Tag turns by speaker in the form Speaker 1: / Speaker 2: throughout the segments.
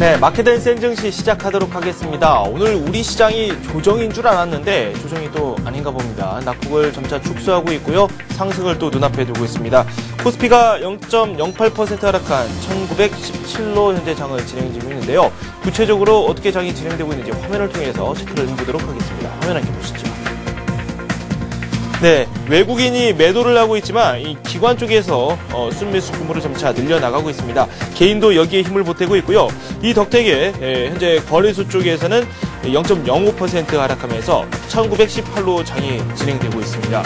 Speaker 1: 네, 마켓앤 센증시 시작하도록 하겠습니다. 오늘 우리 시장이 조정인 줄 알았는데 조정이 또 아닌가 봅니다. 낙폭을 점차 축소하고 있고요. 상승을 또 눈앞에 두고 있습니다. 코스피가 0.08% 하락한 1917로 현재 장을 진행 중에 있는데요. 구체적으로 어떻게 장이 진행되고 있는지 화면을 통해서 체크를 해보도록 하겠습니다. 화면 함께 보시죠. 네, 외국인이 매도를 하고 있지만 이 기관 쪽에서 순매수 규모를 점차 늘려나가고 있습니다. 개인도 여기에 힘을 보태고 있고요. 이 덕택에 현재 거래소 쪽에서는 0.05% 하락하면서 1918로 장이 진행되고 있습니다.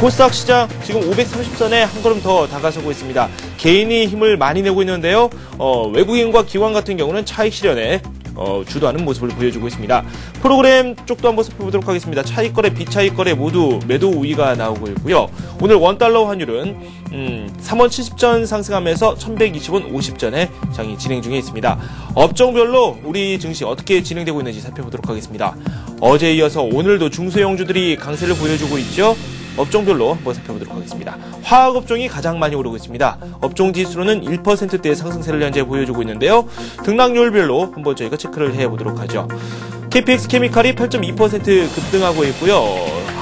Speaker 1: 코스닥 시장 지금 530선에 한 걸음 더 다가서고 있습니다. 개인이 힘을 많이 내고 있는데요. 외국인과 기관 같은 경우는 차익 실현에 주도하는 모습을 보여주고 있습니다. 프로그램 쪽도 한번 살펴보도록 하겠습니다. 차익거래, 비차익거래 모두 매도 우위가 나오고 있고요. 오늘 원달러 환율은 3원 70전 상승하면서 1120원 50전에 장이 진행 중에 있습니다. 업종별로 우리 증시 어떻게 진행되고 있는지 살펴보도록 하겠습니다. 어제에 이어서 오늘도 중소형주들이 강세를 보여주고 있죠. 업종별로 한번 살펴보도록 하겠습니다. 화학업종이 가장 많이 오르고 있습니다. 업종지수로는 1%대의 상승세를 현재 보여주고 있는데요. 등락률별로 한번 저희가 체크를 해보도록 하죠. KPX 케미칼이 8.2% 급등하고 있고요.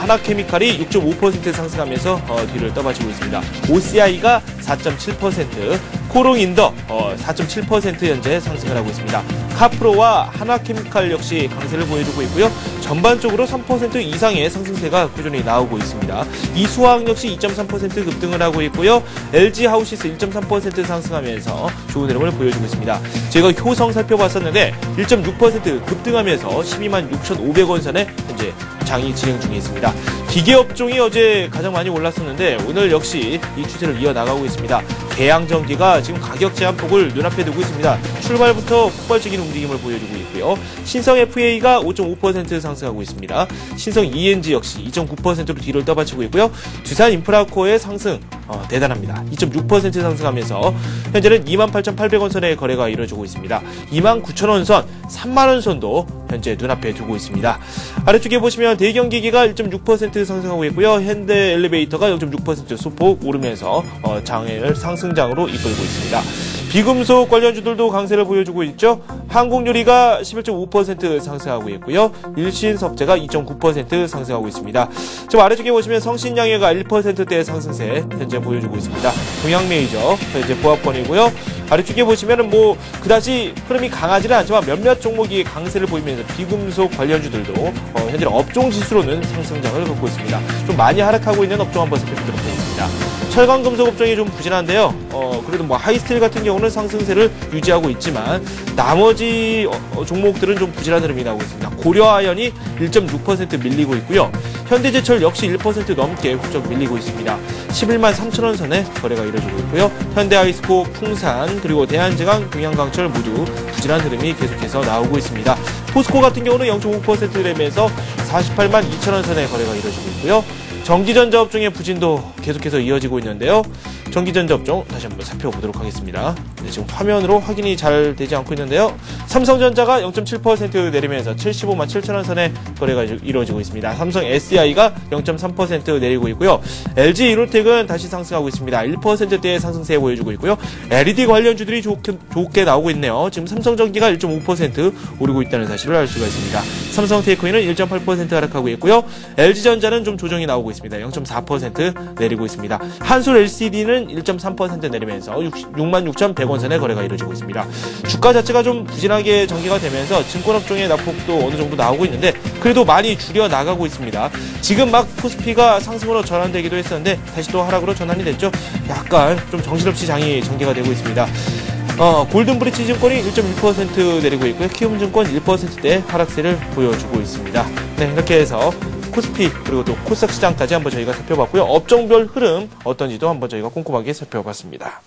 Speaker 1: 하나케미칼이 6.5% 상승하면서 뒤를 떠받치고 있습니다. OCI가 4.7%, 코롱인더 4.7% 현재 상승을 하고 있습니다. 카프로와 하나케미칼 역시 강세를 보여주고 있고요. 전반적으로 3% 이상의 상승세가 꾸준히 나오고 있습니다. 이수화학 역시 2.3% 급등을 하고 있고요. LG하우시스 1.3% 상승하면서 좋은 흐름을 보여주고 있습니다. 제가 효성 살펴봤었는데 1.6% 급등하면서 126,500원 선에 현재 장이 진행 중에 있습니다. 기계업종이 어제 가장 많이 올랐었는데 오늘 역시 이 추세를 이어나가고 있습니다. 계양전기가 지금 가격 제한폭을 눈앞에 두고 있습니다. 출발부터 폭발적인 움직임을 보여주고 있고요. 신성 FA가 5.5% 상승하고 있습니다. 신성 ENG 역시 2.9%로 뒤를 떠받치고 있고요. 두산 인프라코어의 상승 대단합니다. 2.6% 상승하면서 현재는 28,800원 선의 거래가 이루어지고 있습니다. 29,000원 선, 3만원 선도 현재 눈앞에 두고 있습니다. 아래쪽에 보시면 대경기기가 1.6% 상승하고 있고요. 현대 엘리베이터가 0.6% 소폭 오르면서 장을 상승장으로 이끌고 있습니다. 비금속 관련주들도 강세를 보여주고 있죠. 한국유리가 11.5% 상승하고 있고요. 일신석재가 2.9% 상승하고 있습니다. 지금 아래쪽에 보시면 성신양해가 1%대 상승세 현재 보여주고 있습니다. 동양메이저 현재 보합권이고요. 아래쪽에 보시면은 그다지 흐름이 강하지는 않지만 몇몇 종목이 강세를 보이면서 비금속 관련주들도 현재 업종 지수로는 상승장을 걷고 있습니다. 좀 많이 하락하고 있는 업종 한번 살펴보도록 하겠습니다. 철강금속 업종이 좀 부진한데요. 그래도 하이스틸 같은 경우는 상승세를 유지하고 있지만 나머지 종목들은 좀 부진한 흐름이 나오고 있습니다. 고려아연이 1.6% 밀리고 있고요. 현대제철 역시 1% 넘게 훌쩍 밀리고 있습니다. 11만 3천원 선에 거래가 이루어지고 있고요. 현대아이스코, 풍산, 그리고 대한제강, 동양강철 모두 부진한 흐름이 계속해서 나오고 있습니다. 포스코 같은 경우는 0.5%램에서 48만 2천원 선에 거래가 이루어지고 있고요. 전기전자 업종의 부진도 계속해서 이어지고 있는데요. 전기전자 업종 다시 한번 살펴보도록 하겠습니다. 네, 지금 화면으로 확인이 잘 되지 않고 있는데요. 삼성전자가 0.7% 내리면서 75만 7천원 선에 거래가 이루어지고 있습니다. 삼성 SDI가 0.3% 내리고 있고요. LG 이노텍은 다시 상승하고 있습니다. 1%대의 상승세 보여주고 있고요. LED 관련주들이 좋게 나오고 있네요. 지금 삼성전기가 1.5% 오르고 있다는 사실을 알 수가 있습니다. 삼성테이크인은 1.8% 하락하고 있고요. LG전자는 좀 조정이 나오고 있습니다. 0.4% 내리고 있습니다. 한솔 LCD는 1.3% 내리면서 66,100원 선에 거래가 이루어지고 있습니다. 주가 자체가 좀 부진하게 전개가 되면서 증권업종의 낙폭도 어느 정도 나오고 있는데 그래도 많이 줄여 나가고 있습니다. 지금 막 코스피가 상승으로 전환되기도 했었는데 다시 또 하락으로 전환이 됐죠. 약간 좀 정신없이 장이 전개가 되고 있습니다. 골든브리치 증권이 1.1% 내리고 있고요. 키움증권 1%대 하락세를 보여주고 있습니다. 네, 이렇게 해서 코스피 그리고 또 코스닥 시장까지 한번 저희가 살펴봤고요. 업종별 흐름 어떤지도 한번 저희가 꼼꼼하게 살펴봤습니다.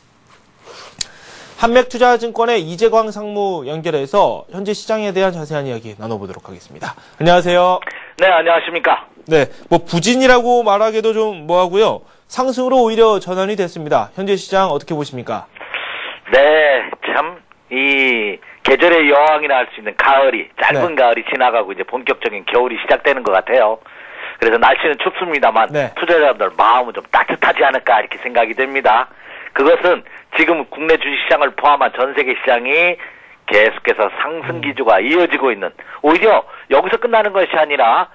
Speaker 1: 한맥투자증권의 이재광 상무 연결해서 현재 시장에 대한 자세한 이야기 나눠보도록 하겠습니다. 안녕하세요.
Speaker 2: 네, 안녕하십니까.
Speaker 1: 네, 부진이라고 말하기도 좀 뭐하고요. 상승으로 오히려 전환이 됐습니다. 현재 시장 어떻게 보십니까?
Speaker 2: 네, 참 이 계절의 여왕이라 할 수 있는 가을이 짧은 가을이 지나가고 이제 본격적인 겨울이 시작되는 것 같아요. 그래서 날씨는 춥습니다만 투자자들 마음은 좀 따뜻하지 않을까 이렇게 생각이 됩니다. 그것은 지금 국내 주식시장을 포함한 전 세계 시장이 계속해서 상승 기조가 이어지고 있는, 오히려 여기서 끝나는 것이 아니라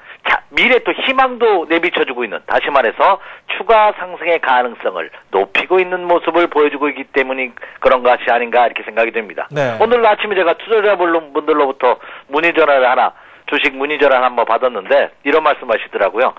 Speaker 2: 미래 또 희망도 내비쳐주고 있는, 다시 말해서 추가 상승의 가능성을 높이고 있는 모습을 보여주고 있기 때문이 그런 것이 아닌가 이렇게 생각이 됩니다. 네. 오늘 아침에 제가 투자자분들로부터 문의 전화를 하나, 주식 문의 전화를 한번 받았는데 이런 말씀하시더라고요.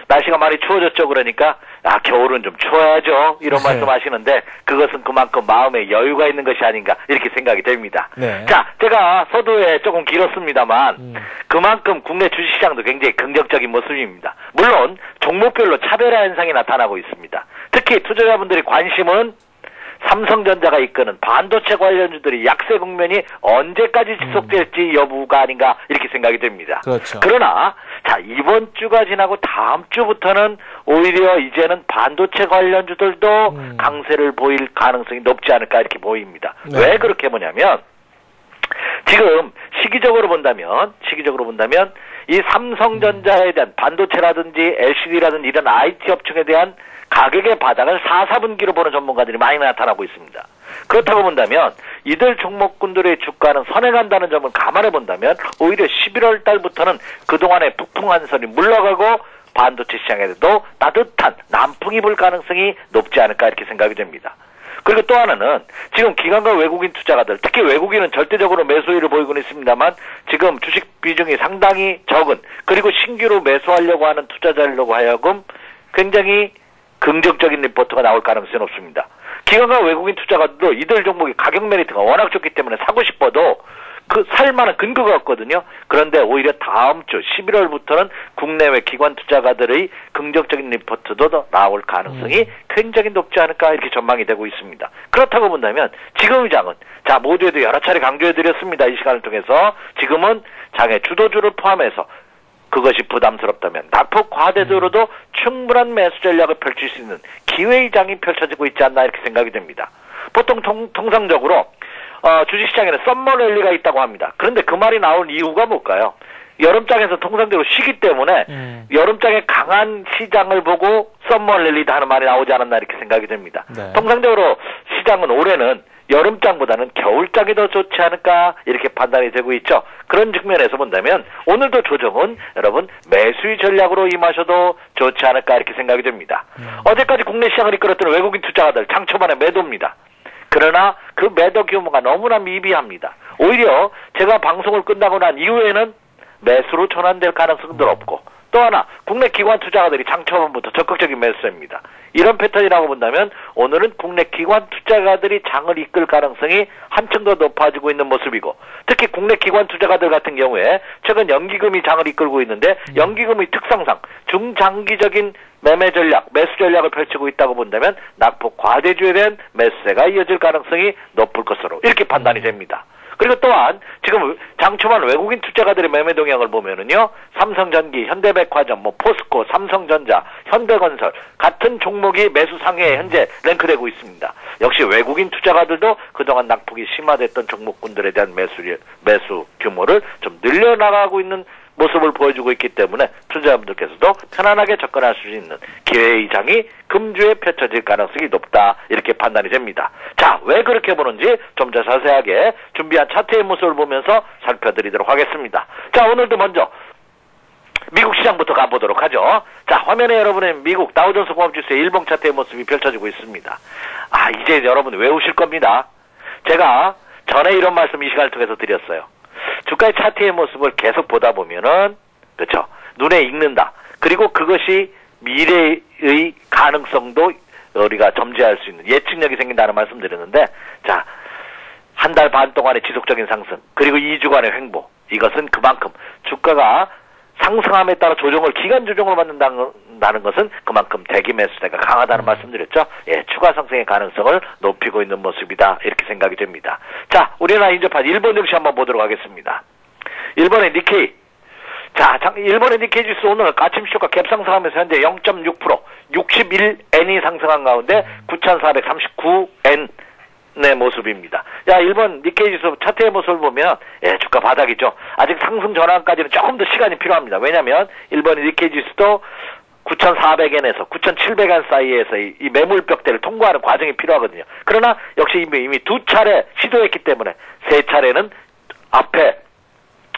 Speaker 2: 날씨가 많이 추워졌죠. 그러니까 겨울은 좀 추워야죠. 이런 말씀하시는데 그것은 그만큼 마음에 여유가 있는 것이 아닌가 이렇게 생각이 됩니다. 네. 자, 제가 서두에 조금 길었습니다만 그만큼 국내 주식시장도 굉장히 긍정적인 모습입니다. 물론 종목별로 차별화 현상이 나타나고 있습니다. 특히 투자자분들의 관심은 삼성전자가 이끄는 반도체 관련주들이 약세 국면이 언제까지 지속될지 여부가 아닌가 이렇게 생각이 됩니다. 그렇죠. 그러나 이번 주가 지나고 다음 주부터는 오히려 이제는 반도체 관련주들도 강세를 보일 가능성이 높지 않을까 이렇게 보입니다. 네. 왜 그렇게 보냐면 지금 시기적으로 본다면 이 삼성전자에 대한 반도체라든지 LCD라든지 이런 IT 업종에 대한 가격의 바닥을 4, 4분기로 보는 전문가들이 많이 나타나고 있습니다. 그렇다고 본다면 이들 종목군들의 주가는 선행한다는 점을 감안해 본다면 오히려 11월 달부터는 그동안의 북풍 한선이 물러가고 반도체 시장에도 따뜻한 남풍이 불 가능성이 높지 않을까 이렇게 생각이 됩니다. 그리고 또 하나는 지금 기관과 외국인 투자가들, 특히 외국인은 절대적으로 매수율을 보이고는 있습니다만 지금 주식 비중이 상당히 적은, 그리고 신규로 매수하려고 하는 투자자들로 하여금 굉장히 긍정적인 리포트가 나올 가능성이 높습니다. 기관과 외국인 투자가들도 이들 종목의 가격 메리트가 워낙 좋기 때문에 사고 싶어도 살 만한 근거가 없거든요. 그런데 오히려 다음 주 11월부터는 국내외 기관 투자가들의 긍정적인 리포트도 나올 가능성이 굉장히 높지 않을까 이렇게 전망이 되고 있습니다. 그렇다고 본다면 지금의 장은 모두에도 여러 차례 강조해드렸습니다. 이 시간을 통해서 지금은 장의 주도주를 포함해서 그것이 부담스럽다면 낙폭 과대도로도 충분한 매수 전략을 펼칠 수 있는 기회의 장이 펼쳐지고 있지 않나 이렇게 생각이 됩니다. 보통 통상적으로 주식시장에는 썸머 랠리가 있다고 합니다. 그런데 그 말이 나온 이유가 뭘까요? 여름장에서 통상적으로 쉬기 때문에 여름장에 강한 시장을 보고 썸머 랠리다 하는 말이 나오지 않았나 이렇게 생각이 됩니다. 네. 통상적으로 시장은 올해는 여름장보다는 겨울장이 더 좋지 않을까 이렇게 판단이 되고 있죠. 그런 측면에서 본다면 오늘도 조정은 여러분 매수의 전략으로 임하셔도 좋지 않을까 이렇게 생각이 됩니다. 어제까지 국내 시장을 이끌었던 외국인 투자가들 장 초반에 매도입니다. 그러나 그 매도 규모가 너무나 미비합니다. 오히려 제가 방송을 끝나고 난 이후에는 매수로 전환될 가능성도 없고, 또 하나 국내 기관 투자가들이 장 초반부터 적극적인 매수입니다. 이런 패턴이라고 본다면 오늘은 국내 기관 투자가들이 장을 이끌 가능성이 한층 더 높아지고 있는 모습이고, 특히 국내 기관 투자가들 같은 경우에 최근 연기금이 장을 이끌고 있는데 연기금의 특성상 중장기적인 매매 전략, 매수 전략을 펼치고 있다고 본다면 낙폭 과대주에 대한 매수세가 이어질 가능성이 높을 것으로 이렇게 판단이 됩니다. 그리고 또한 지금 장 초반 외국인 투자가들의 매매 동향을 보면은요, 삼성전기, 현대백화점, 포스코, 삼성전자, 현대건설 같은 종목이 매수 상해에 현재 랭크되고 있습니다. 역시 외국인 투자가들도 그동안 낙폭이 심화됐던 종목군들에 대한 매수 규모를 좀 늘려나가고 있는 모습을 보여주고 있기 때문에 투자자분들께서도 편안하게 접근할 수 있는 기회의 장이 금주에 펼쳐질 가능성이 높다 이렇게 판단이 됩니다. 자, 왜 그렇게 보는지 좀 더 자세하게 준비한 차트의 모습을 보면서 살펴드리도록 하겠습니다. 자, 오늘도 먼저 미국 시장부터 가보도록 하죠. 자, 화면에 여러분의 미국 다우존스 공업지수의 일봉 차트의 모습이 펼쳐지고 있습니다. 이제 여러분 외우실 겁니다. 제가 전에 이런 말씀 이 시간을 통해서 드렸어요. 주가의 차트의 모습을 계속 보다 보면은, 그렇죠, 눈에 익는다. 그리고 그것이 미래의 가능성도 우리가 점지할 수 있는 예측력이 생긴다는 말씀 드렸는데, 자, 한 달 반 동안의 지속적인 상승, 그리고 2주간의 횡보, 이것은 그만큼 주가가 상승함에 따라 기간 조정을 받는다는 것은 그만큼 대기 매수세가 강하다는 말씀드렸죠. 예, 추가 상승의 가능성을 높이고 있는 모습이다 이렇게 생각이 됩니다. 자, 우리나라 인접한 일본 증시 한번 보도록 하겠습니다. 일본의 니케이. 자, 일본의 니케이 지수 오늘 아침 시초가 갭상승하면서 현재 0.6% 61엔이 상승한 가운데 9,439엔 의 모습입니다. 자, 일본 니케이 지수 차트의 모습을 보면 주가 바닥이죠. 아직 상승 전환까지는 조금 더 시간이 필요합니다. 왜냐하면 일본 니케이 지수도 9,400엔에서 9,700엔 사이에서 이 매물벽대를 통과하는 과정이 필요하거든요. 그러나 역시 이미 두 차례 시도했기 때문에 세 차례는 앞에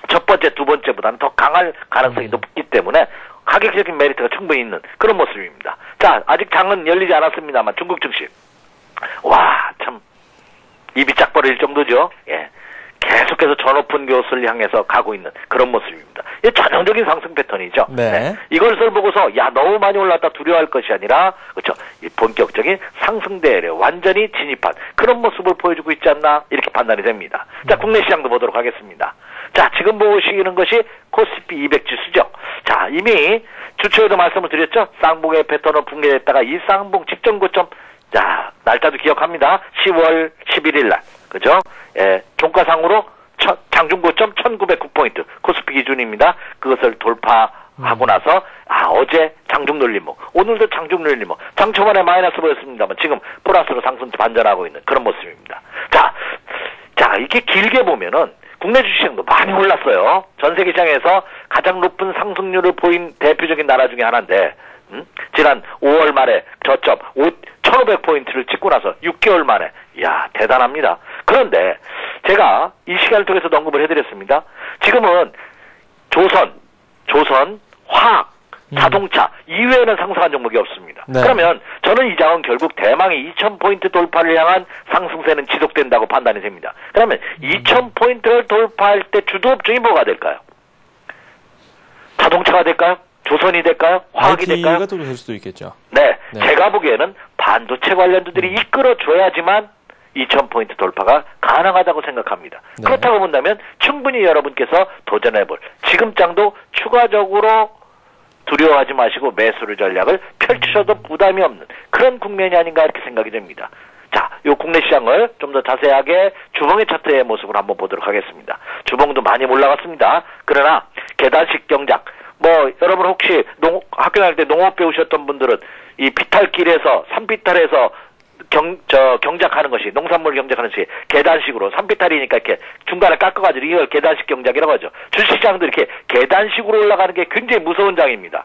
Speaker 2: 첫 번째, 두 번째보다는 더 강할 가능성이 높기 때문에 가격적인 메리트가 충분히 있는 그런 모습입니다. 자, 아직 장은 열리지 않았습니다만 중국 증시. 와, 참 입이 짝 벌어질 정도죠. 예. 계속해서 저 높은 곳을 향해서 가고 있는 그런 모습입니다. 이게 전형적인 상승 패턴이죠.
Speaker 1: 네.
Speaker 2: 이것을 보고서 야 너무 많이 올랐다 두려워할 것이 아니라 그렇죠. 이 본격적인 상승 대열에 완전히 진입한 그런 모습을 보여주고 있지 않나 이렇게 판단이 됩니다. 자, 국내 시장도 보도록 하겠습니다. 자, 지금 보시는 것이 코스피 200 지수죠. 자, 이미 주초에도 말씀을 드렸죠. 쌍봉의 패턴으로 붕괴됐다가 이 쌍봉 직전 고점, 자, 날짜도 기억합니다. 10월 11일 날. 그죠? 예, 종가상으로 장중 고점 1909포인트 코스피 기준입니다. 그것을 돌파하고 나서 어제 장중 눌림목, 오늘도 장중 눌림목, 장 초반에 마이너스 보였습니다만 지금 플러스로 상승 반전하고 있는 그런 모습입니다. 자, 이렇게 길게 보면은 국내 주식시장도 많이 올랐어요. 전 세계 시장에서 가장 높은 상승률을 보인 대표적인 나라 중에 하나인데, 지난 5월 말에 저점 1,500포인트를 찍고 나서 6개월 만에, 이야, 대단합니다. 그런데 제가 이 시간을 통해서 언급을 해드렸습니다. 지금은 조선, 화학, 자동차 이외에는 상승한 종목이 없습니다.
Speaker 1: 네.
Speaker 2: 그러면 저는 이 장은 결국 대망의 2,000포인트 돌파를 향한 상승세는 지속된다고 판단이 됩니다. 그러면 2,000포인트를 돌파할 때 주도 업종이 뭐가 될까요? 자동차가 될까요? 조선이 될까요? 화학이 될까요?
Speaker 1: IT가 또 될 수도 있겠죠.
Speaker 2: 네,
Speaker 1: 네.
Speaker 2: 제가 보기에는 반도체 관련주들이 이끌어줘야지만 2,000포인트 돌파가 가능하다고 생각합니다.
Speaker 1: 네.
Speaker 2: 그렇다고 본다면 충분히 여러분께서 도전해볼 지금장도 추가적으로 두려워하지 마시고 매수를 전략을 펼치셔도 부담이 없는 그런 국면이 아닌가 이렇게 생각이 됩니다. 자, 요 국내 시장을 좀 더 자세하게 주봉의 차트의 모습을 한번 보도록 하겠습니다. 주봉도 많이 올라갔습니다. 그러나 계단식 경작, 여러분 혹시 학교 다닐 때 농업 배우셨던 분들은 이 비탈길에서, 산비탈에서 경작하는 것이, 농산물 경작하는 것이 계단식으로, 산비탈이니까 이렇게 중간에 깎아가지고 이걸 계단식 경작이라고 하죠. 주식시장도 이렇게 계단식으로 올라가는 게 굉장히 무서운 장입니다.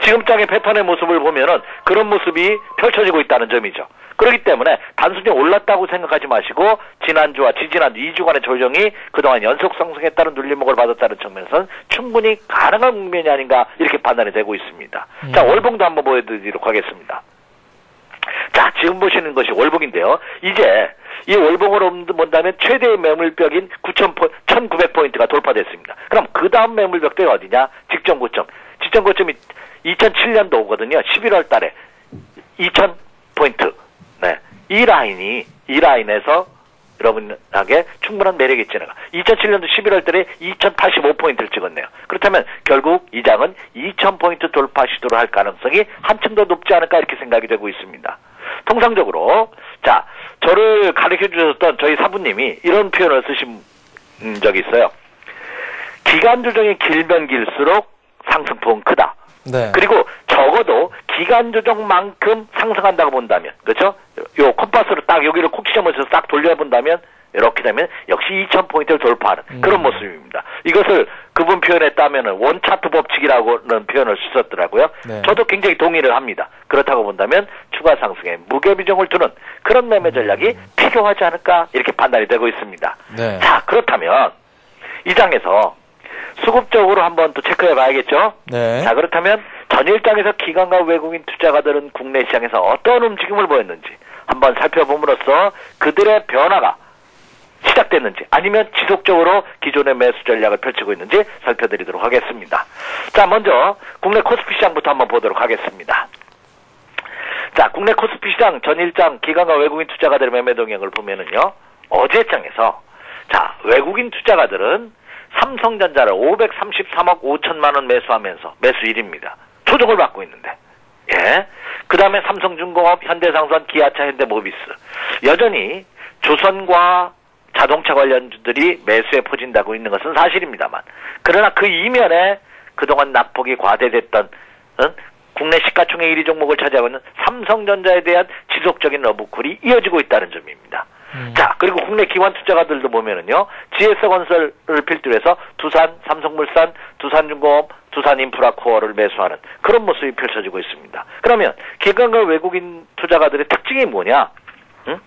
Speaker 2: 지금 장의 패턴의 모습을 보면은 그런 모습이 펼쳐지고 있다는 점이죠. 그렇기 때문에 단순히 올랐다고 생각하지 마시고 지난주와 지지난주 2주간의 조정이 그동안 연속 상승했다는 눌림목을 받았다는 측면에서는 충분히 가능한 국면이 아닌가 이렇게 판단이 되고 있습니다. 자, 월봉도 한번 보여드리도록 하겠습니다. 자, 지금 보시는 것이 월봉인데요. 이제 이 월봉으로 본다면 최대의 매물벽인 1,900포인트가 돌파됐습니다. 그럼 그 다음 매물벽대가 어디냐? 직전 고점이 2007년도거든요. 11월 달에 2,000포인트. 네. 이 라인에서 여러분에게 충분한 매력이 있잖아요. 2007년도 11월 달에 2,085포인트를 찍었네요. 그렇다면 결국 이 장은 2,000포인트 돌파 시도를 할 가능성이 한층 더 높지 않을까 이렇게 생각이 되고 있습니다. 통상적으로, 자, 저를 가르쳐 주셨던 저희 사부님이 이런 표현을 쓰신 적이 있어요. 기간 조정이 길면 길수록 상승폭은 크다.
Speaker 1: 네.
Speaker 2: 그리고 적어도 기간 조정만큼 상승한다고 본다면, 그렇죠? 요 컴파스로 딱 여기를 콕치점에서 딱 돌려본다면 이렇게 되면 역시 2,000포인트를 돌파하는 그런 모습입니다. 이것을 그분 표현했다면 원차트 법칙이라고는 표현을 쓰셨더라고요.
Speaker 1: 네.
Speaker 2: 저도 굉장히 동의를 합니다. 그렇다고 본다면 추가 상승에 무게비중을 두는 그런 매매 전략이 필요하지 않을까 이렇게 판단이 되고 있습니다.
Speaker 1: 네.
Speaker 2: 자, 그렇다면 이 장에서 수급적으로 한번 또 체크해 봐야겠죠?
Speaker 1: 네.
Speaker 2: 자, 그렇다면 전일장에서 기관과 외국인 투자가들은 국내 시장에서 어떤 움직임을 보였는지 한번 살펴봄으로써 그들의 변화가 시작됐는지 아니면 지속적으로 기존의 매수 전략을 펼치고 있는지 살펴드리도록 하겠습니다. 자, 먼저 국내 코스피 시장부터 한번 보도록 하겠습니다. 자, 국내 코스피 시장 전일장 기관과 외국인 투자가들의 매매 동향을 보면은요, 어제장에서 자, 외국인 투자가들은 삼성전자를 533억 5천만 원 매수하면서 매수 1위입니다. 조정을 받고 있는데, 예. 그 다음에 삼성중공업, 현대상선, 기아차, 현대모비스. 여전히 조선과 자동차 관련주들이 매수에 포진다고 있는 것은 사실입니다만, 그러나 그 이면에 그동안 낙폭이 과대됐던 국내 시가총액 1위 종목을 차지하고 있는 삼성전자에 대한 지속적인 러브콜이 이어지고 있다는 점입니다. 자, 그리고 국내 기관 투자가들도 보면은요, GS건설을 필두로 해서 두산, 삼성물산, 두산중공업, 두산인프라코어를 매수하는 그런 모습이 펼쳐지고 있습니다. 그러면 기관과 외국인 투자가들의 특징이 뭐냐?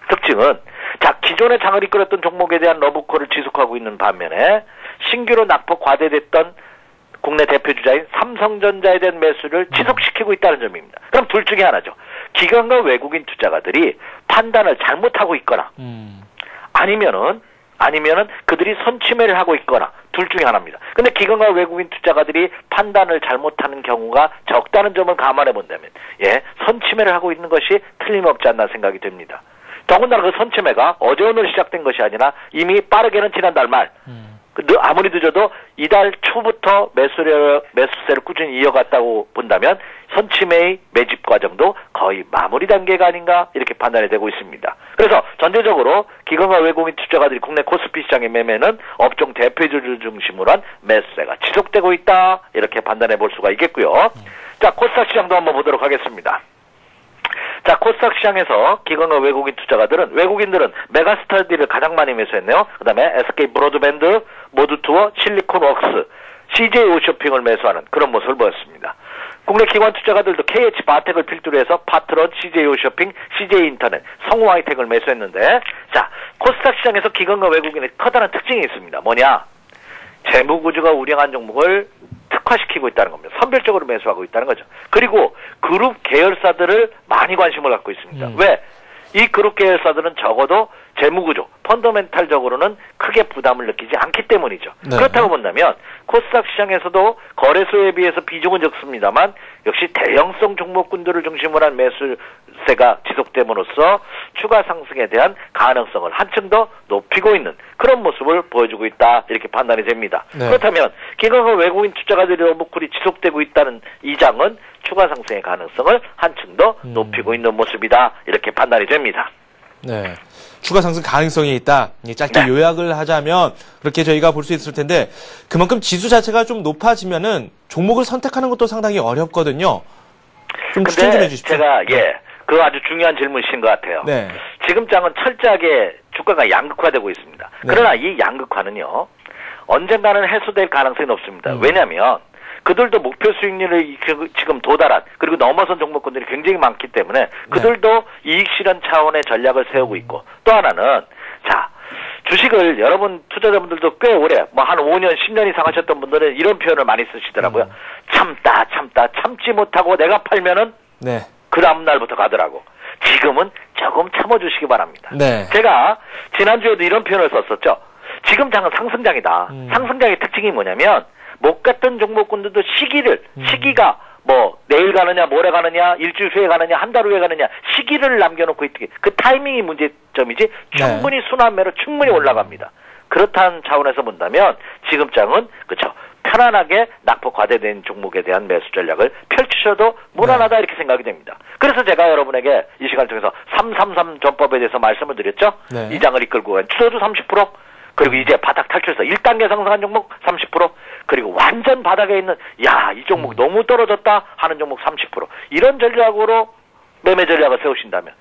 Speaker 2: 특징은, 자, 기존의 장을 이끌었던 종목에 대한 러브콜을 지속하고 있는 반면에 신규로 낙폭 과대됐던 국내 대표 주자인 삼성전자에 대한 매수를 지속시키고 있다는 점입니다. 그럼 둘 중에 하나죠. 기관과 외국인 투자가들이 판단을 잘못하고 있거나 아니면은 그들이 선취매를 하고 있거나 둘 중에 하나입니다. 근데 기관과 외국인 투자가들이 판단을 잘못하는 경우가 적다는 점을 감안해 본다면, 예, 선취매를 하고 있는 것이 틀림없지 않나 생각이 됩니다. 더군다나 그 선취매가 어제 오늘 시작된 것이 아니라 이미 빠르게는 지난달 말, 아무리 늦어도 이달 초부터 매수세를 꾸준히 이어갔다고 본다면 선취매의 매집 과정도 거의 마무리 단계가 아닌가 이렇게 판단이 되고 있습니다. 그래서 전체적으로 기관과 외국인 투자가들이 국내 코스피 시장의 매매는 업종 대표주를 중심으로 한 매수세가 지속되고 있다 이렇게 판단해 볼 수가 있겠고요. 자, 코스닥 시장도 한번 보도록 하겠습니다. 자, 코스닥 시장에서 기관과 외국인 투자가들은, 외국인들은 메가스타디를 가장 많이 매수했네요. 그 다음에 SK 브로드밴드, 모두투어, 실리콘웍스, CJ 오쇼핑을 매수하는 그런 모습을 보였습니다. 국내 기관 투자가들도 KH 바텍을 필두로 해서 파트런, CJ 오쇼핑, CJ 인터넷, 성우 하이텍을 매수했는데, 자, 코스닥 시장에서 기관과 외국인의 커다란 특징이 있습니다. 뭐냐? 재무구조가 우량한 종목을 특화시키고 있다는 겁니다. 선별적으로 매수하고 있다는 거죠. 그리고 그룹 계열사들을 많이 관심을 갖고 있습니다. 왜? 이 그룹 계열사들은 적어도 재무구조, 펀더멘탈적으로는 크게 부담을 느끼지 않기 때문이죠. 네. 그렇다고 본다면 코스닥 시장에서도 거래소에 비해서 비중은 적습니다만 역시 대형성 종목군들을 중심으로 한 매수세가 지속됨으로써 추가 상승에 대한 가능성을 한층 더 높이고 있는 그런 모습을 보여주고 있다 이렇게 판단이 됩니다. 네. 그렇다면 기관과 외국인 투자가들의 러브콜이 지속되고 있다는 이장은 추가 상승의 가능성을 한층 더 높이고 있는 모습이다 이렇게 판단이 됩니다.
Speaker 1: 네, 추가 상승 가능성이 있다. 짧게 네. 요약을 하자면 그렇게 저희가 볼 수 있을 텐데 그만큼 지수 자체가 좀 높아지면은 종목을 선택하는 것도 상당히 어렵거든요. 좀 추천 좀 해주십시오.
Speaker 2: 제가 그 아주 중요한 질문이신 것 같아요. 네. 지금 장은 철저하게 주가가 양극화되고 있습니다. 네. 그러나 이 양극화는요 언젠가는 해소될 가능성이 높습니다. 왜냐하면 그들도 목표 수익률을 지금 도달한 그리고 넘어선 종목군들이 굉장히 많기 때문에 그들도 이익 실현 차원의 전략을 세우고 있고 또 하나는 자 주식을 여러분 투자자분들도 꽤 오래 뭐 한 5년 10년 이상 하셨던 분들은 이런 표현을 많이 쓰시더라고요. 참다 참지 못하고 내가 팔면은 그 다음날부터 가더라고. 지금은 조금 참아주시기 바랍니다. 네. 제가 지난주에도 이런 표현을 썼었죠. 지금 장은 상승장이다. 상승장의 특징이 뭐냐면 못 갔던 종목군들도 시기가 뭐 내일 가느냐 모레 가느냐 일주일 후에 가느냐 한 달 후에 가느냐 시기를 남겨놓고 있기 그 타이밍이 문제점이지 충분히 순환매로 충분히 올라갑니다. 그렇다는 차원에서 본다면 지금 장은 그렇죠 편안하게 낙폭 과대된 종목에 대한 매수 전략을 펼치셔도 무난하다 이렇게 생각이 됩니다. 그래서 제가 여러분에게 이 시간을 통해서 333 전법에 대해서 말씀을 드렸죠. 이 장을 이끌고 간 추세도 30% 그리고 이제 바닥 탈출해서 1단계 상승한 종목 30% 그리고 완전 바닥에 있는 이 종목 너무 떨어졌다 하는 종목 30% 이런 전략으로 매매 전략을 세우신다면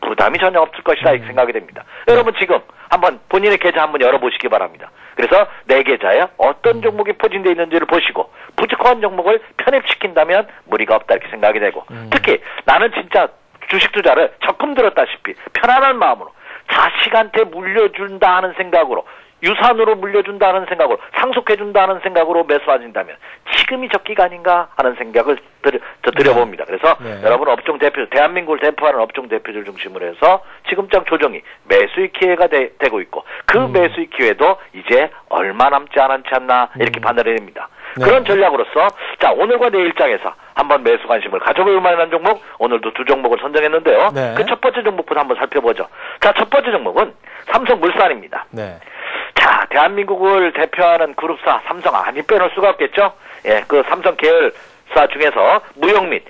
Speaker 2: 부담이 전혀 없을 것이다 이렇게 생각이 됩니다. 여러분 지금 한번 본인의 계좌 한번 열어보시기 바랍니다. 그래서 내 계좌에 어떤 종목이 포진되어 있는지를 보시고 부족한 종목을 편입시킨다면 무리가 없다 이렇게 생각이 되고 특히 나는 진짜 주식 투자를 적금 들었다시피 편안한 마음으로 자식한테 물려준다 하는 생각으로 유산으로 물려준다는 생각으로 상속해준다는 생각으로 매수하신다면 지금이 적기가 아닌가 하는 생각을 드려봅니다. 그래서 여러분 업종 대표 대한민국을 대표하는 업종 대표들 중심으로 해서 지금장 조정이 매수익 기회가 되고 있고 그 매수익 기회도 이제 얼마 남지 않지 않나 이렇게 판단이 됩니다. 그런 전략으로서 자 오늘과 내일장에서 한번 매수 관심을 가져볼 만한 종목 오늘도 두 종목을 선정했는데요. 그 첫 번째 종목부터 한번 살펴보죠. 자, 첫 번째 종목은 삼성물산입니다. 자, 대한민국을 대표하는 그룹사 삼성 아니 빼놓을 수가 없겠죠. 그 삼성 계열사 중에서 무역 및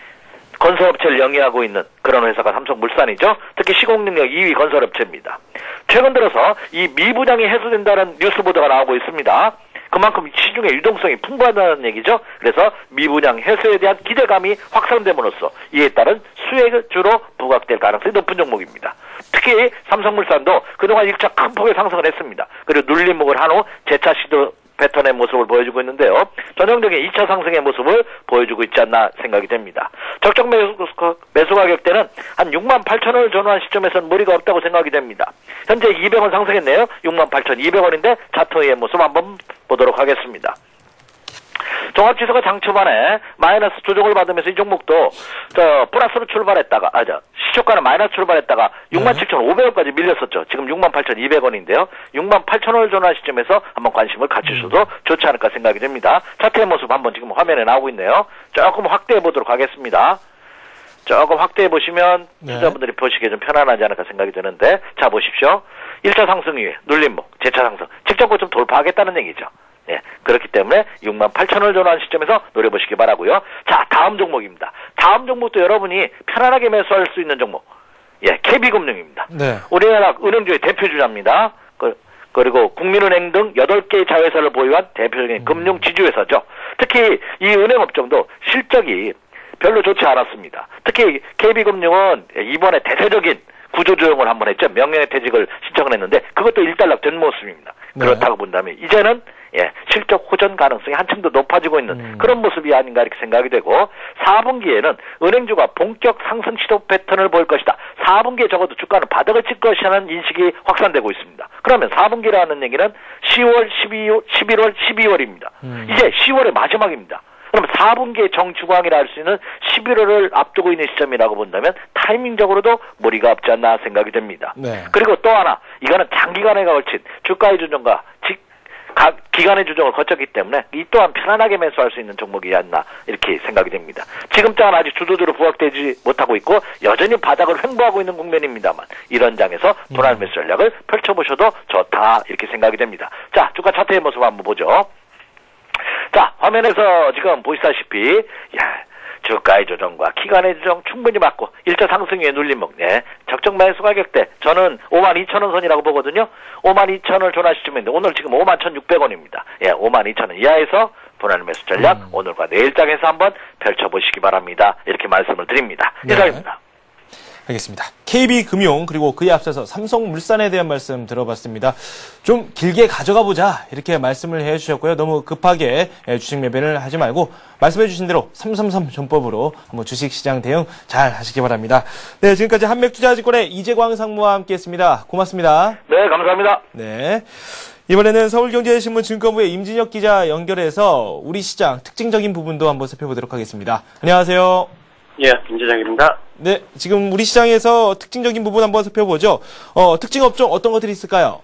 Speaker 2: 건설업체를 영위하고 있는 그런 회사가 삼성물산이죠. 특히 시공능력 2위 건설업체입니다. 최근 들어서 이 미분양이 해소된다는 뉴스 보도가 나오고 있습니다. 그만큼 시중의 유동성이 풍부하다는 얘기죠. 그래서 미분양 해소에 대한 기대감이 확산됨으로써 이에 따른 수익을 주로 부각될 가능성이 높은 종목입니다. 특히 삼성물산도 그동안 1차 큰 폭의 상승을 했습니다. 그리고 눌림목을 한 후 재차 시도 패턴의 모습을 보여주고 있는데요. 전형적인 2차 상승의 모습을 보여주고 있지 않나 생각이 됩니다. 적정 매수 가격대는 한 68,000원을 전후한 시점에서는 무리가 없다고 생각이 됩니다. 현재 200원 상승했네요. 68,200원인데 차트의 모습 한번 보도록 하겠습니다. 종합지수가 장 초반에 마이너스 조정을 받으면서 이 종목도 플러스로 출발했다가 시초가는 마이너스 출발했다가 67,500원까지 밀렸었죠. 지금 68,200원인데요. 68,000원을 전후한 시점에서 한번 관심을 갖추셔도 좋지 않을까 생각이 됩니다. 차트의 모습 한번 지금 화면에 나오고 있네요. 조금 확대해 보도록 하겠습니다. 조금 확대해 보시면 투자분들이 보시기에 좀 편안하지 않을까 생각이 드는데, 자 보십시오. 1차 상승 이후에 눌림목, 재차 상승, 직전 고점 돌파하겠다는 얘기죠. 예, 그렇기 때문에 68,000원을 전후한 시점에서 노려보시기 바라고요. 자, 다음 종목입니다. 다음 종목도 여러분이 편안하게 매수할 수 있는 종목. 예, KB금융입니다. 네. 우리나라 은행주의 대표주자입니다. 그리고 국민은행 등 8개의 자회사를 보유한 대표적인 금융 지주회사죠. 특히 이 은행업종도 실적이 별로 좋지 않았습니다. 특히 KB금융은 이번에 대세적인 구조조정을 한번 했죠. 명예퇴직을 신청을 했는데 그것도 일단락된 모습입니다. 네. 그렇다고 본다면 이제는 실적 호전 가능성이 한층 더 높아지고 있는 그런 모습이 아닌가 이렇게 생각이 되고, 4분기에는 은행주가 본격 상승 시도 패턴을 보일 것이다. 4분기에 적어도 주가는 바닥을 칠 것이라는 인식이 확산되고 있습니다. 그러면 4분기라는 얘기는 10월, 11월, 12월입니다. 이제 10월의 마지막입니다. 그러면 4분기의 정주광이라 할 수 있는 11월을 앞두고 있는 시점이라고 본다면 타이밍적으로도 무리가 없지 않나 생각이 됩니다. 네. 그리고 또 하나, 이거는 장기간에 걸친 주가의 조정과 기간의 조정을 거쳤기 때문에 이 또한 편안하게 매수할 수 있는 종목이지 않나 이렇게 생각이 됩니다. 지금장은 아직 주도주로 부각되지 못하고 있고 여전히 바닥을 횡보하고 있는 국면입니다만, 이런 장에서 분할 매수 전략을 펼쳐보셔도 좋다 이렇게 생각이 됩니다. 자, 주가 차트의 모습 한번 보죠. 자, 화면에서 지금 보시다시피 주가의 조정과 기간의 조정 충분히 맞고 1차 상승 위에 눌림목, 적정 매수 가격대 저는 52,000원 선이라고 보거든요. 52,000원을 전환 시점인데 오늘 지금 51,600원입니다. 52,000원 이하에서 분할 매수 전략 오늘과 내일장에서 한번 펼쳐보시기 바랍니다. 이렇게 말씀을 드립니다. 이상입니다.
Speaker 1: 알겠습니다. KB금융 그리고 그에 앞서서 삼성물산에 대한 말씀 들어봤습니다. 좀 길게 가져가 보자 이렇게 말씀을 해주셨고요. 너무 급하게 주식 매매를 하지 말고 말씀해 주신 대로 333 전법으로 한번 주식시장 대응 잘 하시기 바랍니다. 네, 지금까지 한맥투자증권의 이재광 상무와 함께했습니다. 고맙습니다.
Speaker 2: 네, 감사합니다.
Speaker 1: 네. 이번에는 서울경제신문 증권부의 임진혁 기자 연결해서 우리 시장 특징적인 부분도 한번 살펴보도록 하겠습니다. 안녕하세요.
Speaker 3: 예, 임진혁입니다.
Speaker 1: 네, 지금 우리 시장에서 특징적인 부분 한번 살펴보죠. 특징 업종 어떤 것들이 있을까요?